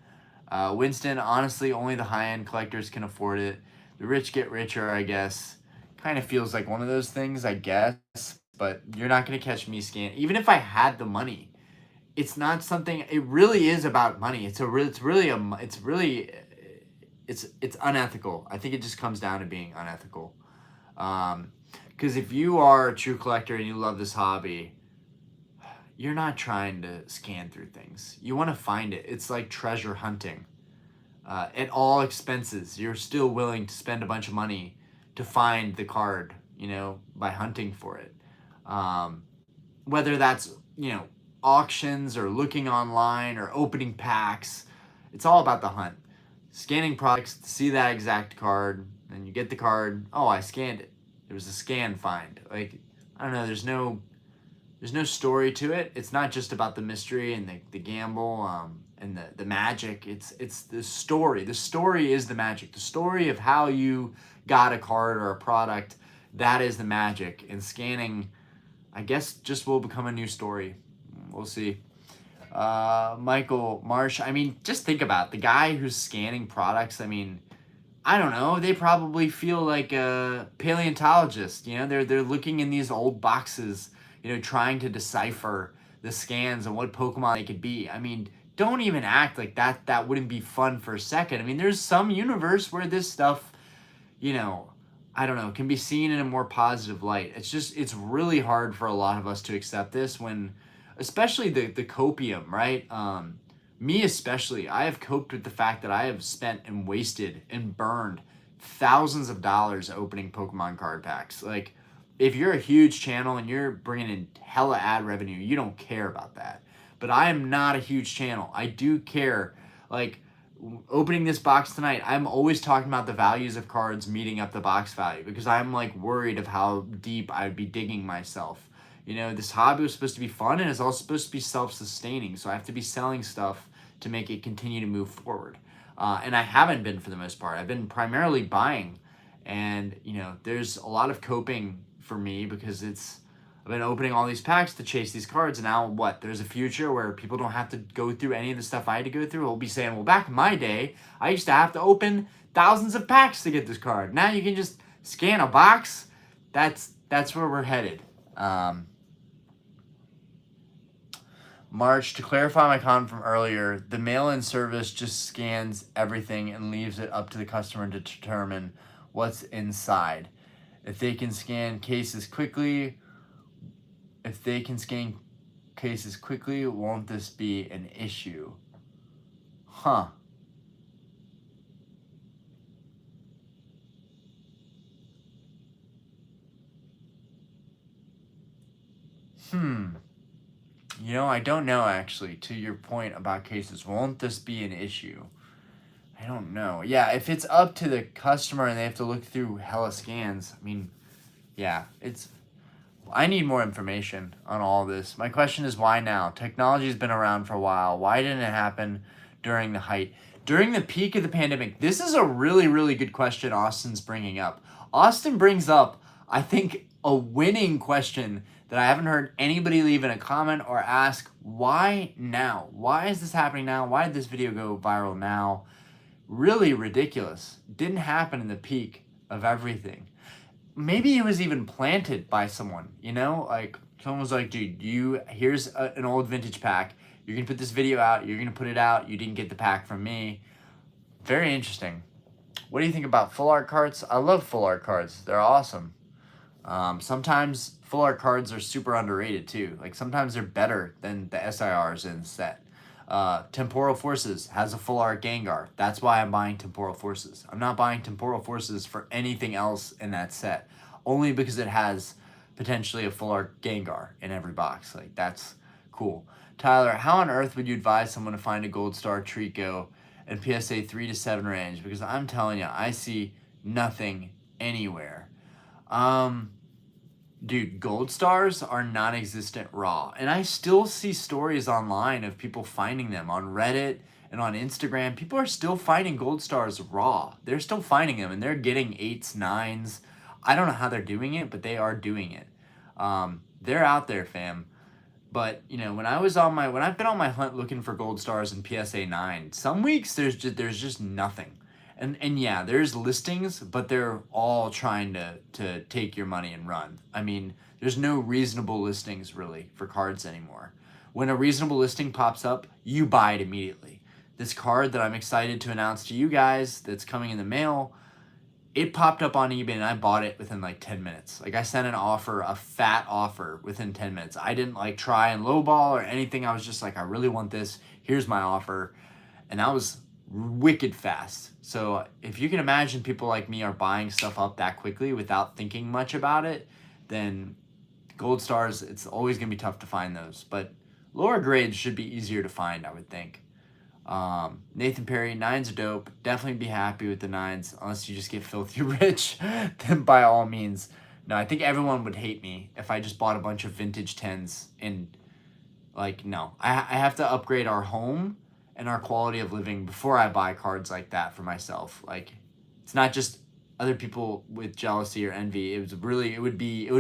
Winston, honestly, only the high-end collectors can afford it. The rich get richer, I guess. Kind of feels like one of those things, I guess. But you're not going to catch me scan. Even if I had the money, it's not something, it really is about money. It's unethical. I think it just comes down to being unethical. Because if you are a true collector and you love this hobby, you're not trying to scan through things. You want to find it. It's like treasure hunting. At all expenses, you're still willing to spend a bunch of money to find the card, by hunting for it. Whether that's, auctions or looking online or opening packs, it's all about the hunt. Scanning products to see that exact card, and you get the card, oh, I scanned it. It was a scan find. Like, I don't know, there's no story to it. It's not just about the mystery and the gamble and the magic. It's the story. The story is the magic. The story of how you got a card or a product, that is the magic. And scanning, I guess just will become a new story. We'll see. Michael Marsh, I mean, just think about it. The guy who's scanning products. I mean, I don't know. They probably feel like a paleontologist. You know, they're looking in these old boxes, you know, trying to decipher the scans and what Pokemon they could be. I mean, don't even act like that wouldn't be fun for a second. I mean, there's some universe where this stuff, you know, I don't know, can be seen in a more positive light. It's really hard for a lot of us to accept this when, especially the copium, right? Me especially, I have coped with the fact that I have spent and wasted and burned thousands of dollars opening Pokemon card packs. Like, if you're a huge channel and you're bringing in hella ad revenue, you don't care about that. But I am not a huge channel. I do care. Like, opening this box tonight, I'm always talking about the values of cards meeting up the box value because I'm like worried of how deep I'd be digging myself. You know, this hobby was supposed to be fun and it's also supposed to be self-sustaining. So I have to be selling stuff to make it continue to move forward. And I haven't been for the most part. I've been primarily buying. And, you know, there's a lot of coping for me because I've been opening all these packs to chase these cards. And now what? There's a future where people don't have to go through any of the stuff I had to go through. We'll be saying, well, back in my day, I used to have to open thousands of packs to get this card. Now you can just scan a box. That's where we're headed. March, to clarify my comment from earlier, the mail-in service just scans everything and leaves it up to the customer to determine what's inside. If they can scan cases quickly, won't this be an issue? Huh. You know, I don't know, actually, to your point about cases. Won't this be an issue? I don't know. Yeah, if it's up to the customer and they have to look through hella scans, I mean, yeah, I need more information on all this. My question is, why now? Technology's been around for a while. Why didn't it happen during the height? During the peak of the pandemic? This is a really, really good question Austin's bringing up. Austin brings up, I think, a winning question that I haven't heard anybody leave in a comment or ask. Why now? Why is this happening now? Why did this video go viral now? Really ridiculous. Didn't happen in the peak of everything. Maybe it was even planted by someone, you know? Like, someone was like, dude, here's an old vintage pack. You're going to put this video out. You're going to put it out. You didn't get the pack from me. Very interesting. What do you think about full art cards? I love full art cards. They're awesome. Sometimes full art cards are super underrated too. Like, sometimes they're better than the SIRs in the set. Temporal Forces has a full art Gengar. That's why I'm buying Temporal Forces. I'm not buying Temporal Forces for anything else in that set. Only because it has potentially a full art Gengar in every box. Like, that's cool. Tyler, how on earth would you advise someone to find a Gold Star Trico in PSA 3 to 7 range? Because I'm telling you, I see nothing anywhere. Dude, gold stars are non-existent raw. And I still see stories online of people finding them on Reddit and on Instagram. People are still finding gold stars raw. They're still finding them and they're getting 8s, 9s. I don't know how they're doing it, but they are doing it. They're out there, fam. But, you know, when I've been on my hunt looking for gold stars in PSA 9, some weeks there's just nothing. And yeah, there's listings, but they're all trying to take your money and run. I mean, there's no reasonable listings really for cards anymore. When a reasonable listing pops up, you buy it immediately. This card that I'm excited to announce to you guys that's coming in the mail, it popped up on eBay and I bought it within like 10 minutes. Like, I sent an offer, a fat offer within 10 minutes. I didn't like try and lowball or anything. I was just like, I really want this. Here's my offer. And that was wicked fast. So if you can imagine people like me are buying stuff up that quickly without thinking much about it, then gold stars, it's always gonna be tough to find those. But lower grades should be easier to find, I would think. Nathan Perry, 9s are dope. Definitely be happy with the 9s, unless you just get filthy rich. Then by all means. No, I think everyone would hate me if I just bought a bunch of vintage 10s. And like, no, I have to upgrade our home and our quality of living before I buy cards like that for myself. Like, it's not just other people with jealousy or envy, it would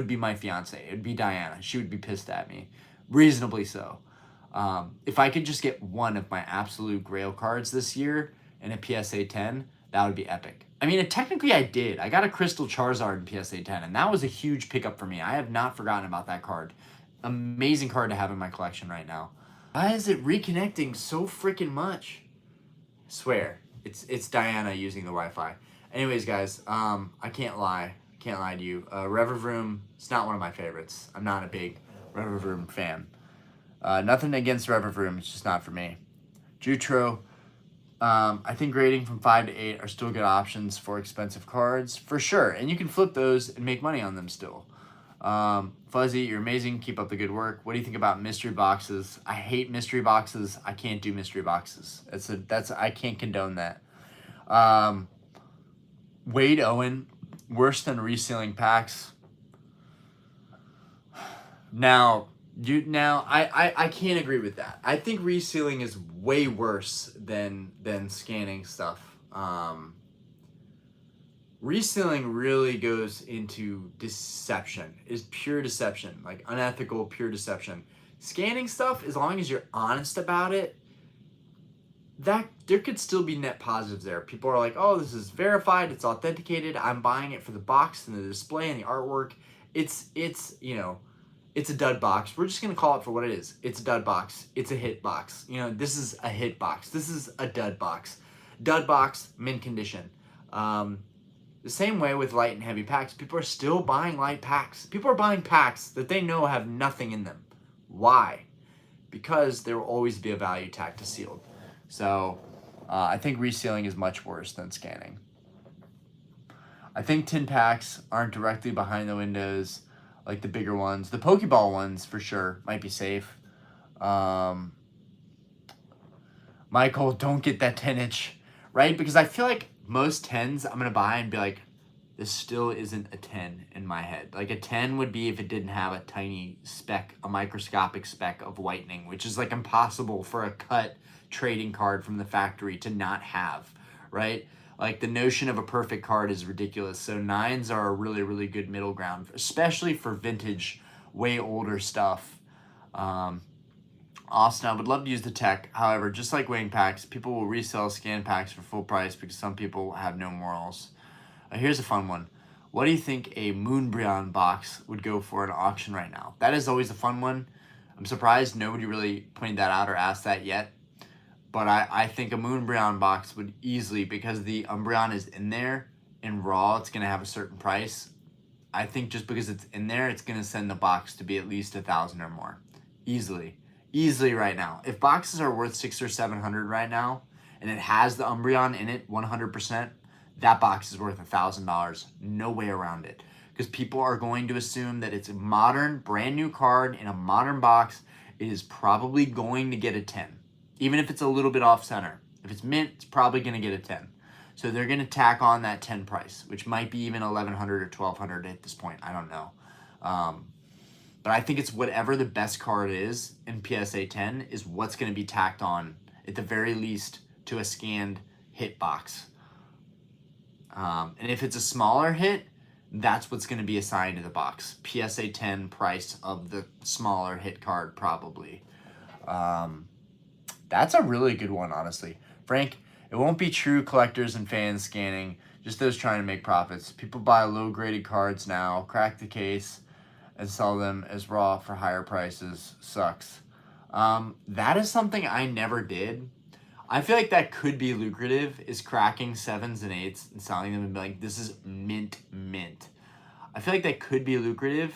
be my fiance. It would be Diana. She would be pissed at me, reasonably so. If I could just get one of my absolute grail cards this year in a PSA 10, that would be epic. I mean, technically I did. I got a Crystal Charizard in PSA 10, and that was a huge pickup for me. I have not forgotten about that card. Amazing card to have in my collection right now. Why is it reconnecting so freaking much? I swear, it's Diana using the Wi-Fi. Anyways, guys, I can't lie. Can't lie to you. Revavroom, it's not one of my favorites. I'm not a big Revavroom fan. Nothing against Revavroom, it's just not for me. Jutro, I think grading from 5 to 8 are still good options for expensive cards, for sure. And you can flip those and make money on them still. Fuzzy, you're amazing. Keep up the good work. What do you think about mystery boxes? I hate mystery boxes. I can't do mystery boxes. I can't condone that. Wade Owen, worse than resealing packs. Now I can't agree with that. I think resealing is way worse than scanning stuff. Resealing really goes into deception, is pure deception, like unethical, pure deception. Scanning stuff, as long as you're honest about it, that there could still be net positives there. People are like, oh, this is verified, it's authenticated, I'm buying it for the box and the display and the artwork. It's a dud box. We're just gonna call it for what it is. It's a dud box. It's a hit box. This is a hit box. This is a dud box. Dud box, mint condition. The same way with light and heavy packs. People are still buying light packs. People are buying packs that they know have nothing in them. Why? Because there will always be a value tag to sealed. So I think resealing is much worse than scanning. I think tin packs aren't directly behind the windows like the bigger ones. The Pokeball ones, for sure, might be safe. Michael, don't get that 10-inch, right? Because I feel like most 10s I'm going to buy and be like, this still isn't a 10 in my head. Like a 10 would be if it didn't have a tiny speck, a microscopic speck of whitening, which is like impossible for a cut trading card from the factory to not have, right? Like the notion of a perfect card is ridiculous. So 9s are a really, really good middle ground, especially for vintage, way older stuff. Austin, I would love to use the tech. However, just like weighing packs, people will resell scan packs for full price because some people have no morals. Here's a fun one. What do you think a Moonbryon box would go for at an auction right now? That is always a fun one. I'm surprised nobody really pointed that out or asked that yet. But I think a Moonbryon box would easily, because the Umbreon is in there, in raw, it's going to have a certain price. I think just because it's in there, it's going to send the box to be at least 1,000 or more. Easily right now. If boxes are worth 600 or 700 right now, and it has the Umbreon in it 100%, that box is worth $1,000. No way around it. Because people are going to assume that it's a modern, brand new card in a modern box. It is probably going to get a 10. Even if it's a little bit off center. If it's mint, it's probably going to get a 10. So they're going to tack on that 10 price, which might be even 1,100 or 1,200 at this point. I don't know. But I think it's whatever the best card is in PSA 10 is what's going to be tacked on, at the very least, to a scanned hit box. And if it's a smaller hit, that's what's going to be assigned to the box. PSA 10 price of the smaller hit card, probably. That's a really good one, honestly. Frank, it won't be true collectors and fans scanning, just those trying to make profits. People buy low-graded cards now, crack the case, and sell them as raw for higher prices. Sucks. That is something I never did. I feel like that could be lucrative, is cracking 7s and 8s and selling them and be like, this is mint. I feel like that could be lucrative,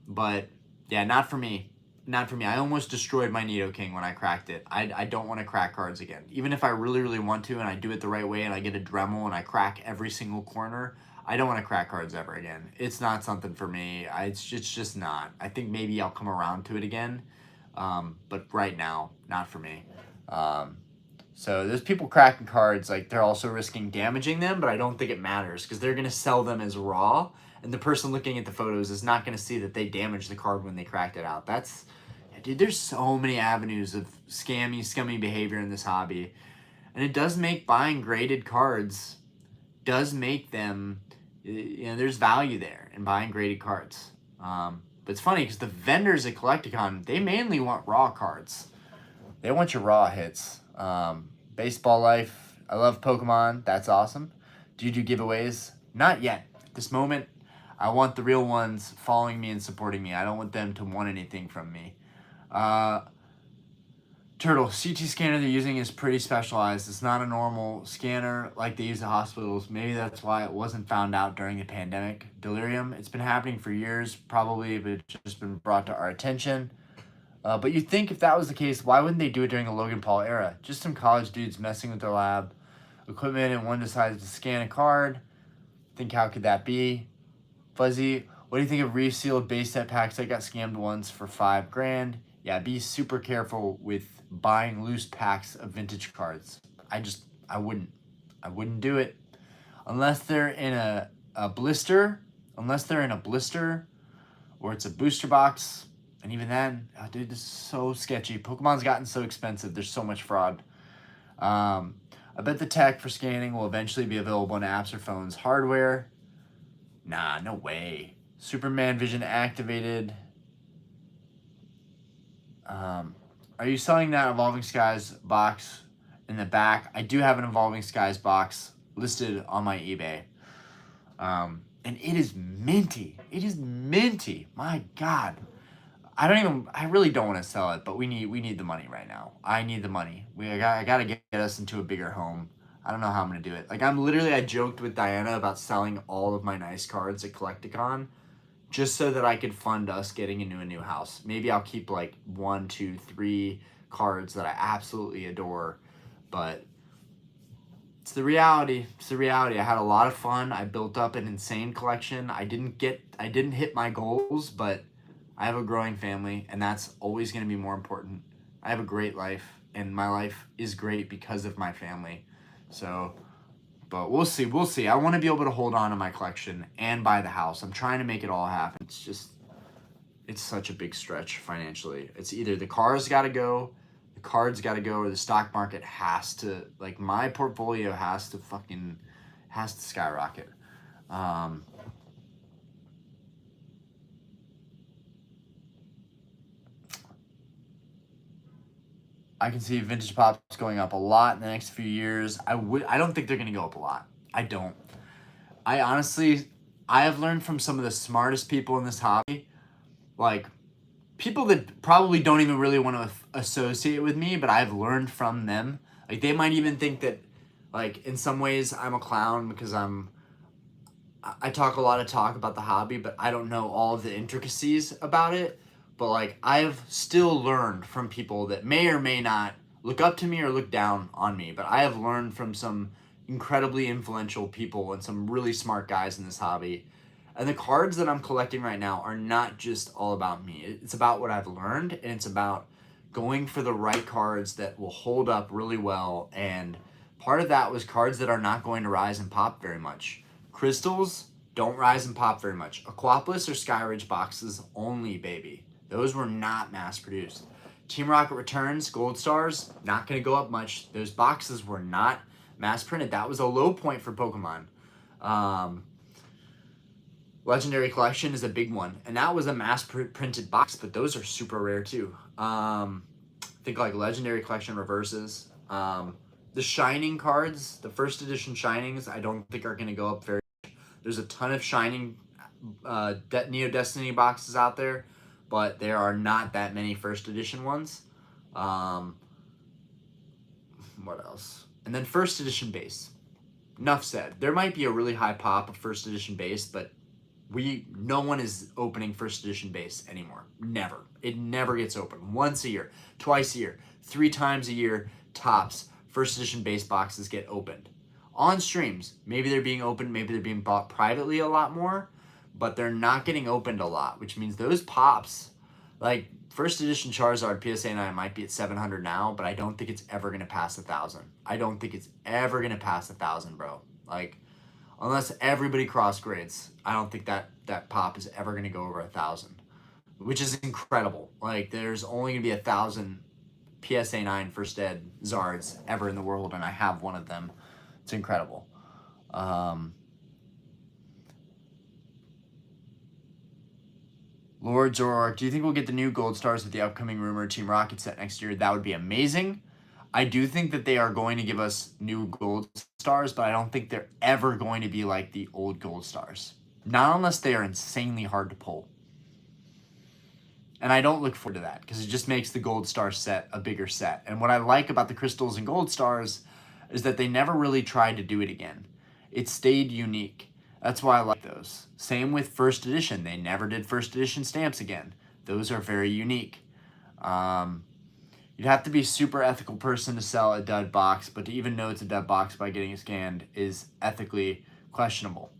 but yeah, not for me. Not for me. I almost destroyed my Nidoking when I cracked it. I don't want to crack cards again. Even if I really, really want to and I do it the right way and I get a Dremel and I crack every single corner, I don't want to crack cards ever again. It's not something for me. It's just not. I think maybe I'll come around to it again, but right now, not for me. So there's people cracking cards, like they're also risking damaging them, but I don't think it matters because they're going to sell them as raw, and the person looking at the photos is not going to see that they damaged the card when they cracked it out. Dude, there's so many avenues of scummy behavior in this hobby, and it does make buying graded cards does make them, there's value there in buying graded cards. But it's funny because the vendors at Collecticon, they mainly want raw cards. They want your raw hits. Baseball Life, I love Pokemon. That's awesome. Do you do giveaways? Not yet. At this moment, I want the real ones following me and supporting me. I don't want them to want anything from me. Turtle, CT scanner they're using is pretty specialized. It's not a normal scanner like they use at hospitals. Maybe that's why it wasn't found out during the pandemic. Delirium, it's been happening for years, probably, but it's just been brought to our attention. But you'd think if that was the case, why wouldn't they do it during the Logan Paul era? Just some college dudes messing with their lab equipment and one decides to scan a card. Think how could that be? Fuzzy, what do you think of resealed base set packs? I got scammed once for $5,000. Yeah, be super careful with buying loose packs of vintage cards. I wouldn't do it unless they're in a blister, or it's a booster box. And even then, oh, dude, this is so sketchy. Pokemon's gotten so expensive. There's so much fraud. I bet the tech for scanning will eventually be available in apps or phones. Hardware, nah, no way. Superman Vision activated. Are you selling that Evolving Skies box in the back? I do have an Evolving Skies box listed on my eBay. And it is minty. It is minty. My God. I really don't want to sell it, but we need the money right now. I need the money. I gotta get us into a bigger home. I don't know how I'm gonna do it. Like I joked with Diana about selling all of my nice cards at Collecticon just so that I could fund us getting into a new house. Maybe I'll keep like 1, 2, 3 cards that I absolutely adore, but it's the reality. It's the reality. I had a lot of fun. I built up an insane collection. I didn't hit my goals, but I have a growing family, and that's always going to be more important. I have a great life, and my life is great because of my family. So, but we'll see. We'll see. I want to be able to hold on to my collection and buy the house. I'm trying to make it all happen. It's such a big stretch financially. It's either the car's got to go, the cards got to go, or the stock market has to, like my portfolio has to skyrocket. I can see vintage pops going up a lot in the next few years. I don't think they're going to go up a lot. I don't. I have learned from some of the smartest people in this hobby, like people that probably don't even really want to associate with me, but I've learned from them. Like they might even think that, like in some ways, I'm a clown because I talk a lot of talk about the hobby, but I don't know all of the intricacies about it. But like I've still learned from people that may or may not look up to me or look down on me, but I have learned from some incredibly influential people and some really smart guys in this hobby. And the cards that I'm collecting right now are not just all about me. It's about what I've learned, and it's about going for the right cards that will hold up really well. And part of that was cards that are not going to rise and pop very much. Crystals don't rise and pop very much. Aquapolis or Skyridge boxes only, baby. Those were not mass produced. Team Rocket Returns, Gold Stars, not going to go up much. Those boxes were not mass printed. That was a low point for Pokemon. Legendary Collection is a big one, and that was a mass printed box, but those are super rare too. Think like Legendary Collection reverses. The Shining cards, the first edition Shinings, I don't think are going to go up very much. There's a ton of Shining Neo Destiny boxes out there, but there are not that many first edition ones. What else? And then first edition base. Enough said. There might be a really high pop of first edition base, but no one is opening first edition base anymore. Never. It never gets opened. Once a year, twice a year, 3 times a year, tops, first edition base boxes get opened. On streams, maybe they're being opened, maybe they're being bought privately a lot more, but they're not getting opened a lot, which means those pops, like first edition Charizard PSA 9 might be at 700 now, but I don't think it's ever going to pass 1,000. I don't think it's ever going to pass 1,000, bro. Like, unless everybody cross grades, I don't think that pop is ever going to go over 1,000, which is incredible. Like, there's only going to be 1,000 PSA 9 first ed Zards ever in the world, and I have one of them. It's incredible. Lord Zorark, do you think we'll get the new gold stars with the upcoming rumored Team Rocket set next year? That would be amazing. I do think that they are going to give us new gold stars, but I don't think they're ever going to be like the old gold stars. Not unless they are insanely hard to pull. And I don't look forward to that because it just makes the gold star set a bigger set. And what I like about the crystals and gold stars is that they never really tried to do it again. It stayed unique. That's why I like those. Same with first edition. They never did first edition stamps again. Those are very unique. You'd have to be a super ethical person to sell a dud box, but to even know it's a dud box by getting it scanned is ethically questionable.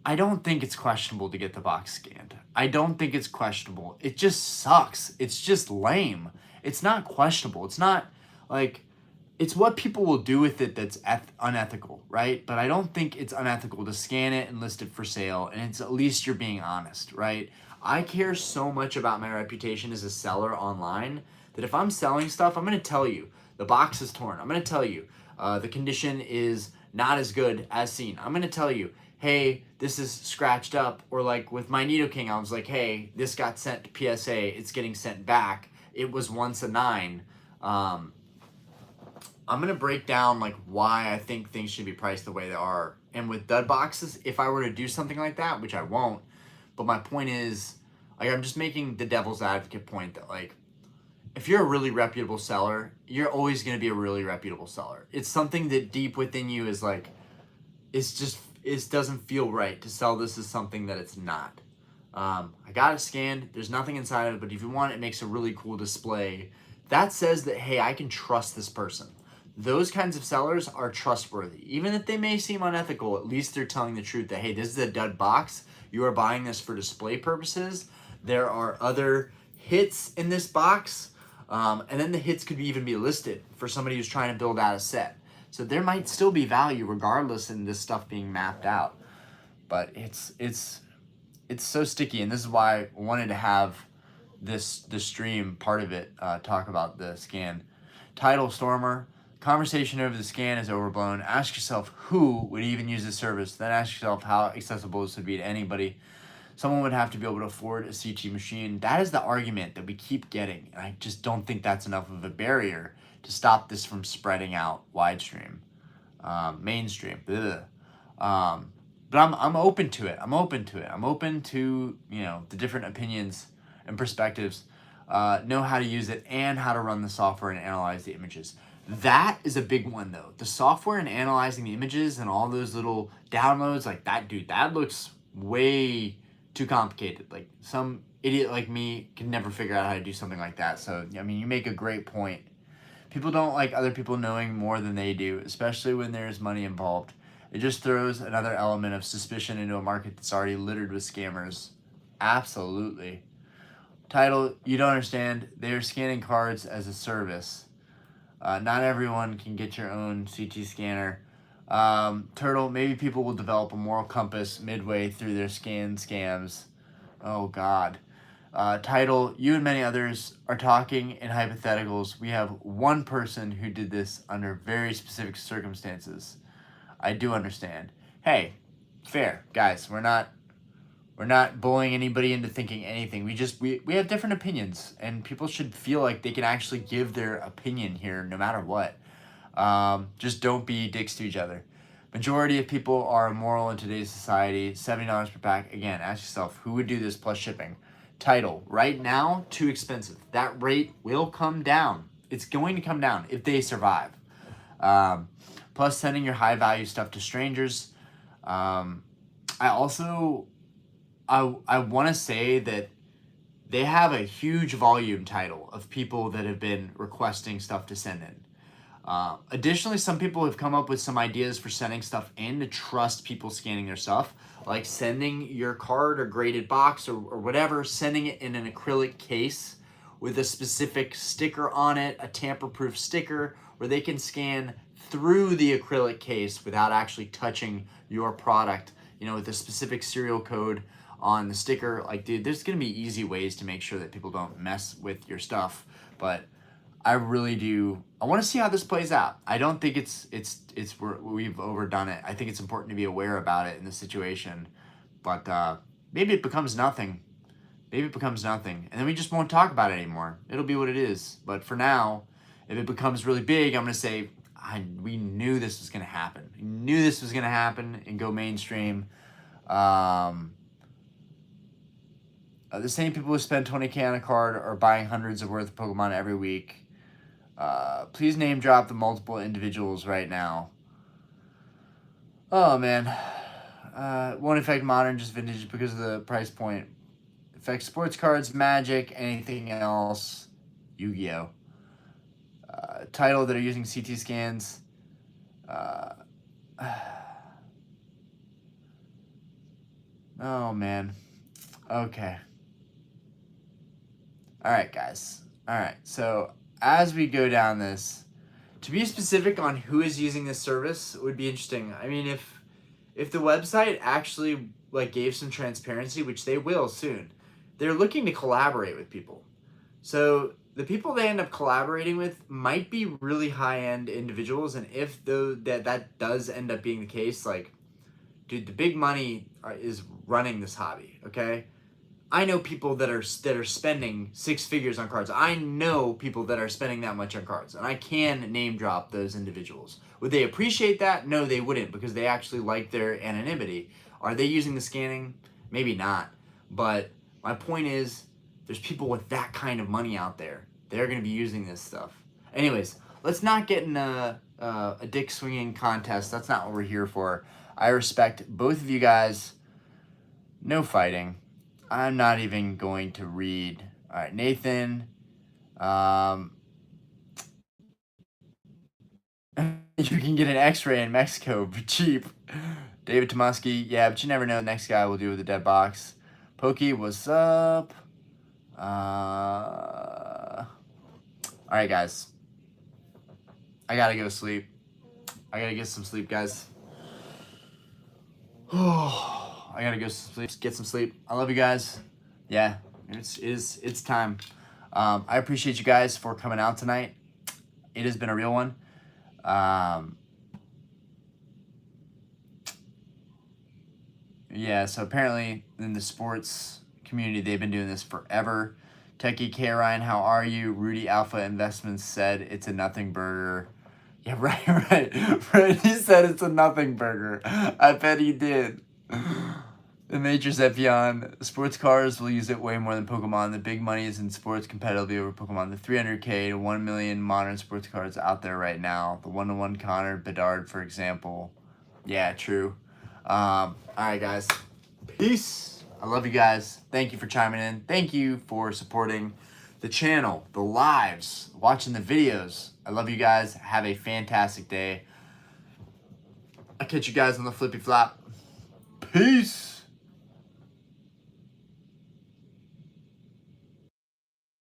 I don't think it's questionable to get the box scanned. I don't think it's questionable. It just sucks. It's just lame. It's not questionable. It's not like, it's what people will do with it that's unethical, right? But I don't think it's unethical to scan it and list it for sale, and it's at least you're being honest, right? I care so much about my reputation as a seller online that if I'm selling stuff, I'm going to tell you the box is torn. I'm going to tell you the condition is not as good as seen. I'm going to tell you, hey, this is scratched up. Or like with my nidoking, I was like, hey, this got sent to PSA. It's getting sent back. It was once a 9. I'm going to break down like why I think things should be priced the way they are. And with dud boxes, if I were to do something like that, which I won't, but my point is, like, I'm just making the devil's advocate point that, like, if you're a really reputable seller, you're always going to be a really reputable seller. It's something that deep within you is like, it doesn't feel right to sell this as something that it's not. I got it scanned. There's nothing inside of it, but if you want, it makes a really cool display. That says that, hey, I can trust this person. Those kinds of sellers are trustworthy. Even if they may seem unethical, at least they're telling the truth that, hey, this is a dud box. You are buying this for display purposes. There are other hits in this box. And then the hits could even be listed for somebody who's trying to build out a set. So there might still be value regardless in this stuff being mapped out. But it's so sticky, and this is why I wanted to have the stream part of it talk about the scan. Title Stormer. Conversation over the scan is overblown. Ask yourself who would even use this service. Then ask yourself how accessible this would be to anybody. Someone would have to be able to afford a CT machine. That is the argument that we keep getting. And I just don't think that's enough of a barrier to stop this from spreading out widestream, mainstream. But I'm open to it. I'm open to, you know, the different opinions and perspectives, know how to use it and how to run the software and analyze the images. That is a big one though. The software and analyzing the images and all those little downloads, like that, dude, that looks way too complicated. Like some idiot like me can never figure out how to do something like that. So, I mean, you make a great point. People don't like other people knowing more than they do, especially when there's money involved. It just throws another element of suspicion into a market that's already littered with scammers. Absolutely. Title, you don't understand. They are scanning cards as a service. Not everyone can get your own CT scanner. Turtle, maybe people will develop a moral compass midway through their scams. Oh, God. Title, you and many others are talking in hypotheticals. We have one person who did this under very specific circumstances. I do understand. Hey, fair, guys. We're not bullying anybody into thinking anything. We have different opinions, and people should feel like they can actually give their opinion here no matter what. Just don't be dicks to each other. Majority of people are immoral in today's society. $70 per pack. Again, ask yourself, who would do this plus shipping? Title, right now, too expensive. That rate will come down. It's going to come down if they survive. Plus sending your high value stuff to strangers. I want to say that they have a huge volume title of people that have been requesting stuff to send in. Additionally, some people have come up with some ideas for sending stuff in to trust people scanning their stuff, like sending your card or graded box or whatever, sending it in an acrylic case with a specific sticker on it, a tamper-proof sticker, where they can scan through the acrylic case without actually touching your product, you know, with a specific serial code on the sticker. Like, dude, there's gonna be easy ways to make sure that people don't mess with your stuff. But I really do. I want to see how this plays out. I don't think we've overdone it. I think it's important to be aware about it in this situation. But maybe it becomes nothing. Maybe it becomes nothing. And then we just won't talk about it anymore. It'll be what it is. But for now, if it becomes really big, I'm going to say, we knew this was going to happen. We knew this was going to happen and go mainstream. The same people who spend 20K on a card are buying hundreds of worth of Pokemon every week. Please name drop the multiple individuals right now. Oh, man. Won't affect modern, just vintage because of the price point. Affects sports cards, Magic, anything else. Yu-Gi-Oh! Title that are using CT scans. Oh, man. Okay. All right, guys. All right. So as we go down this, to be specific on who is using this service would be interesting. I mean, if the website actually like gave some transparency, which they will soon, they're looking to collaborate with people. So the people they end up collaborating with might be really high-end individuals, and if that does end up being the case, like, dude, the big money is running this hobby. Okay, I know people that are spending six figures on cards. I know people that are spending that much on cards, and I can name drop those individuals. Would they appreciate that? No, they wouldn't, because they actually like their anonymity. Are they using the scanning? Maybe not. But my point is, there's people with that kind of money out there. They're going to be using this stuff. Anyways, let's not get in a dick swinging contest. That's not what we're here for. I respect both of you guys. No fighting. I'm not even going to read. All right, Nathan. You can get an x-ray in Mexico for cheap. David Tomusky. Yeah, but you never know. The next guy will do with a dead box. Pokey, what's up? All right, guys. I gotta go to sleep. I gotta get some sleep, guys. I gotta go sleep, get some sleep. I love you guys. Yeah, it's time. I appreciate you guys for coming out tonight. It has been a real one. Yeah, so apparently in the sports community, they've been doing this forever. Techie K Ryan, how are you? Rudy Alpha Investments said it's a nothing burger. Yeah, right. He said it's a nothing burger. I bet he did. The Matrix Epion, sports cars will use it way more than Pokemon. The big money is in sports competitively over Pokemon. The 300K to 1 million modern sports cards out there right now. The 1-to-1 Connor Bedard, for example. Yeah, true. All right, guys. Peace. I love you guys. Thank you for chiming in. Thank you for supporting the channel, the lives, watching the videos. I love you guys. Have a fantastic day. I'll catch you guys on the flippy flop. Peace.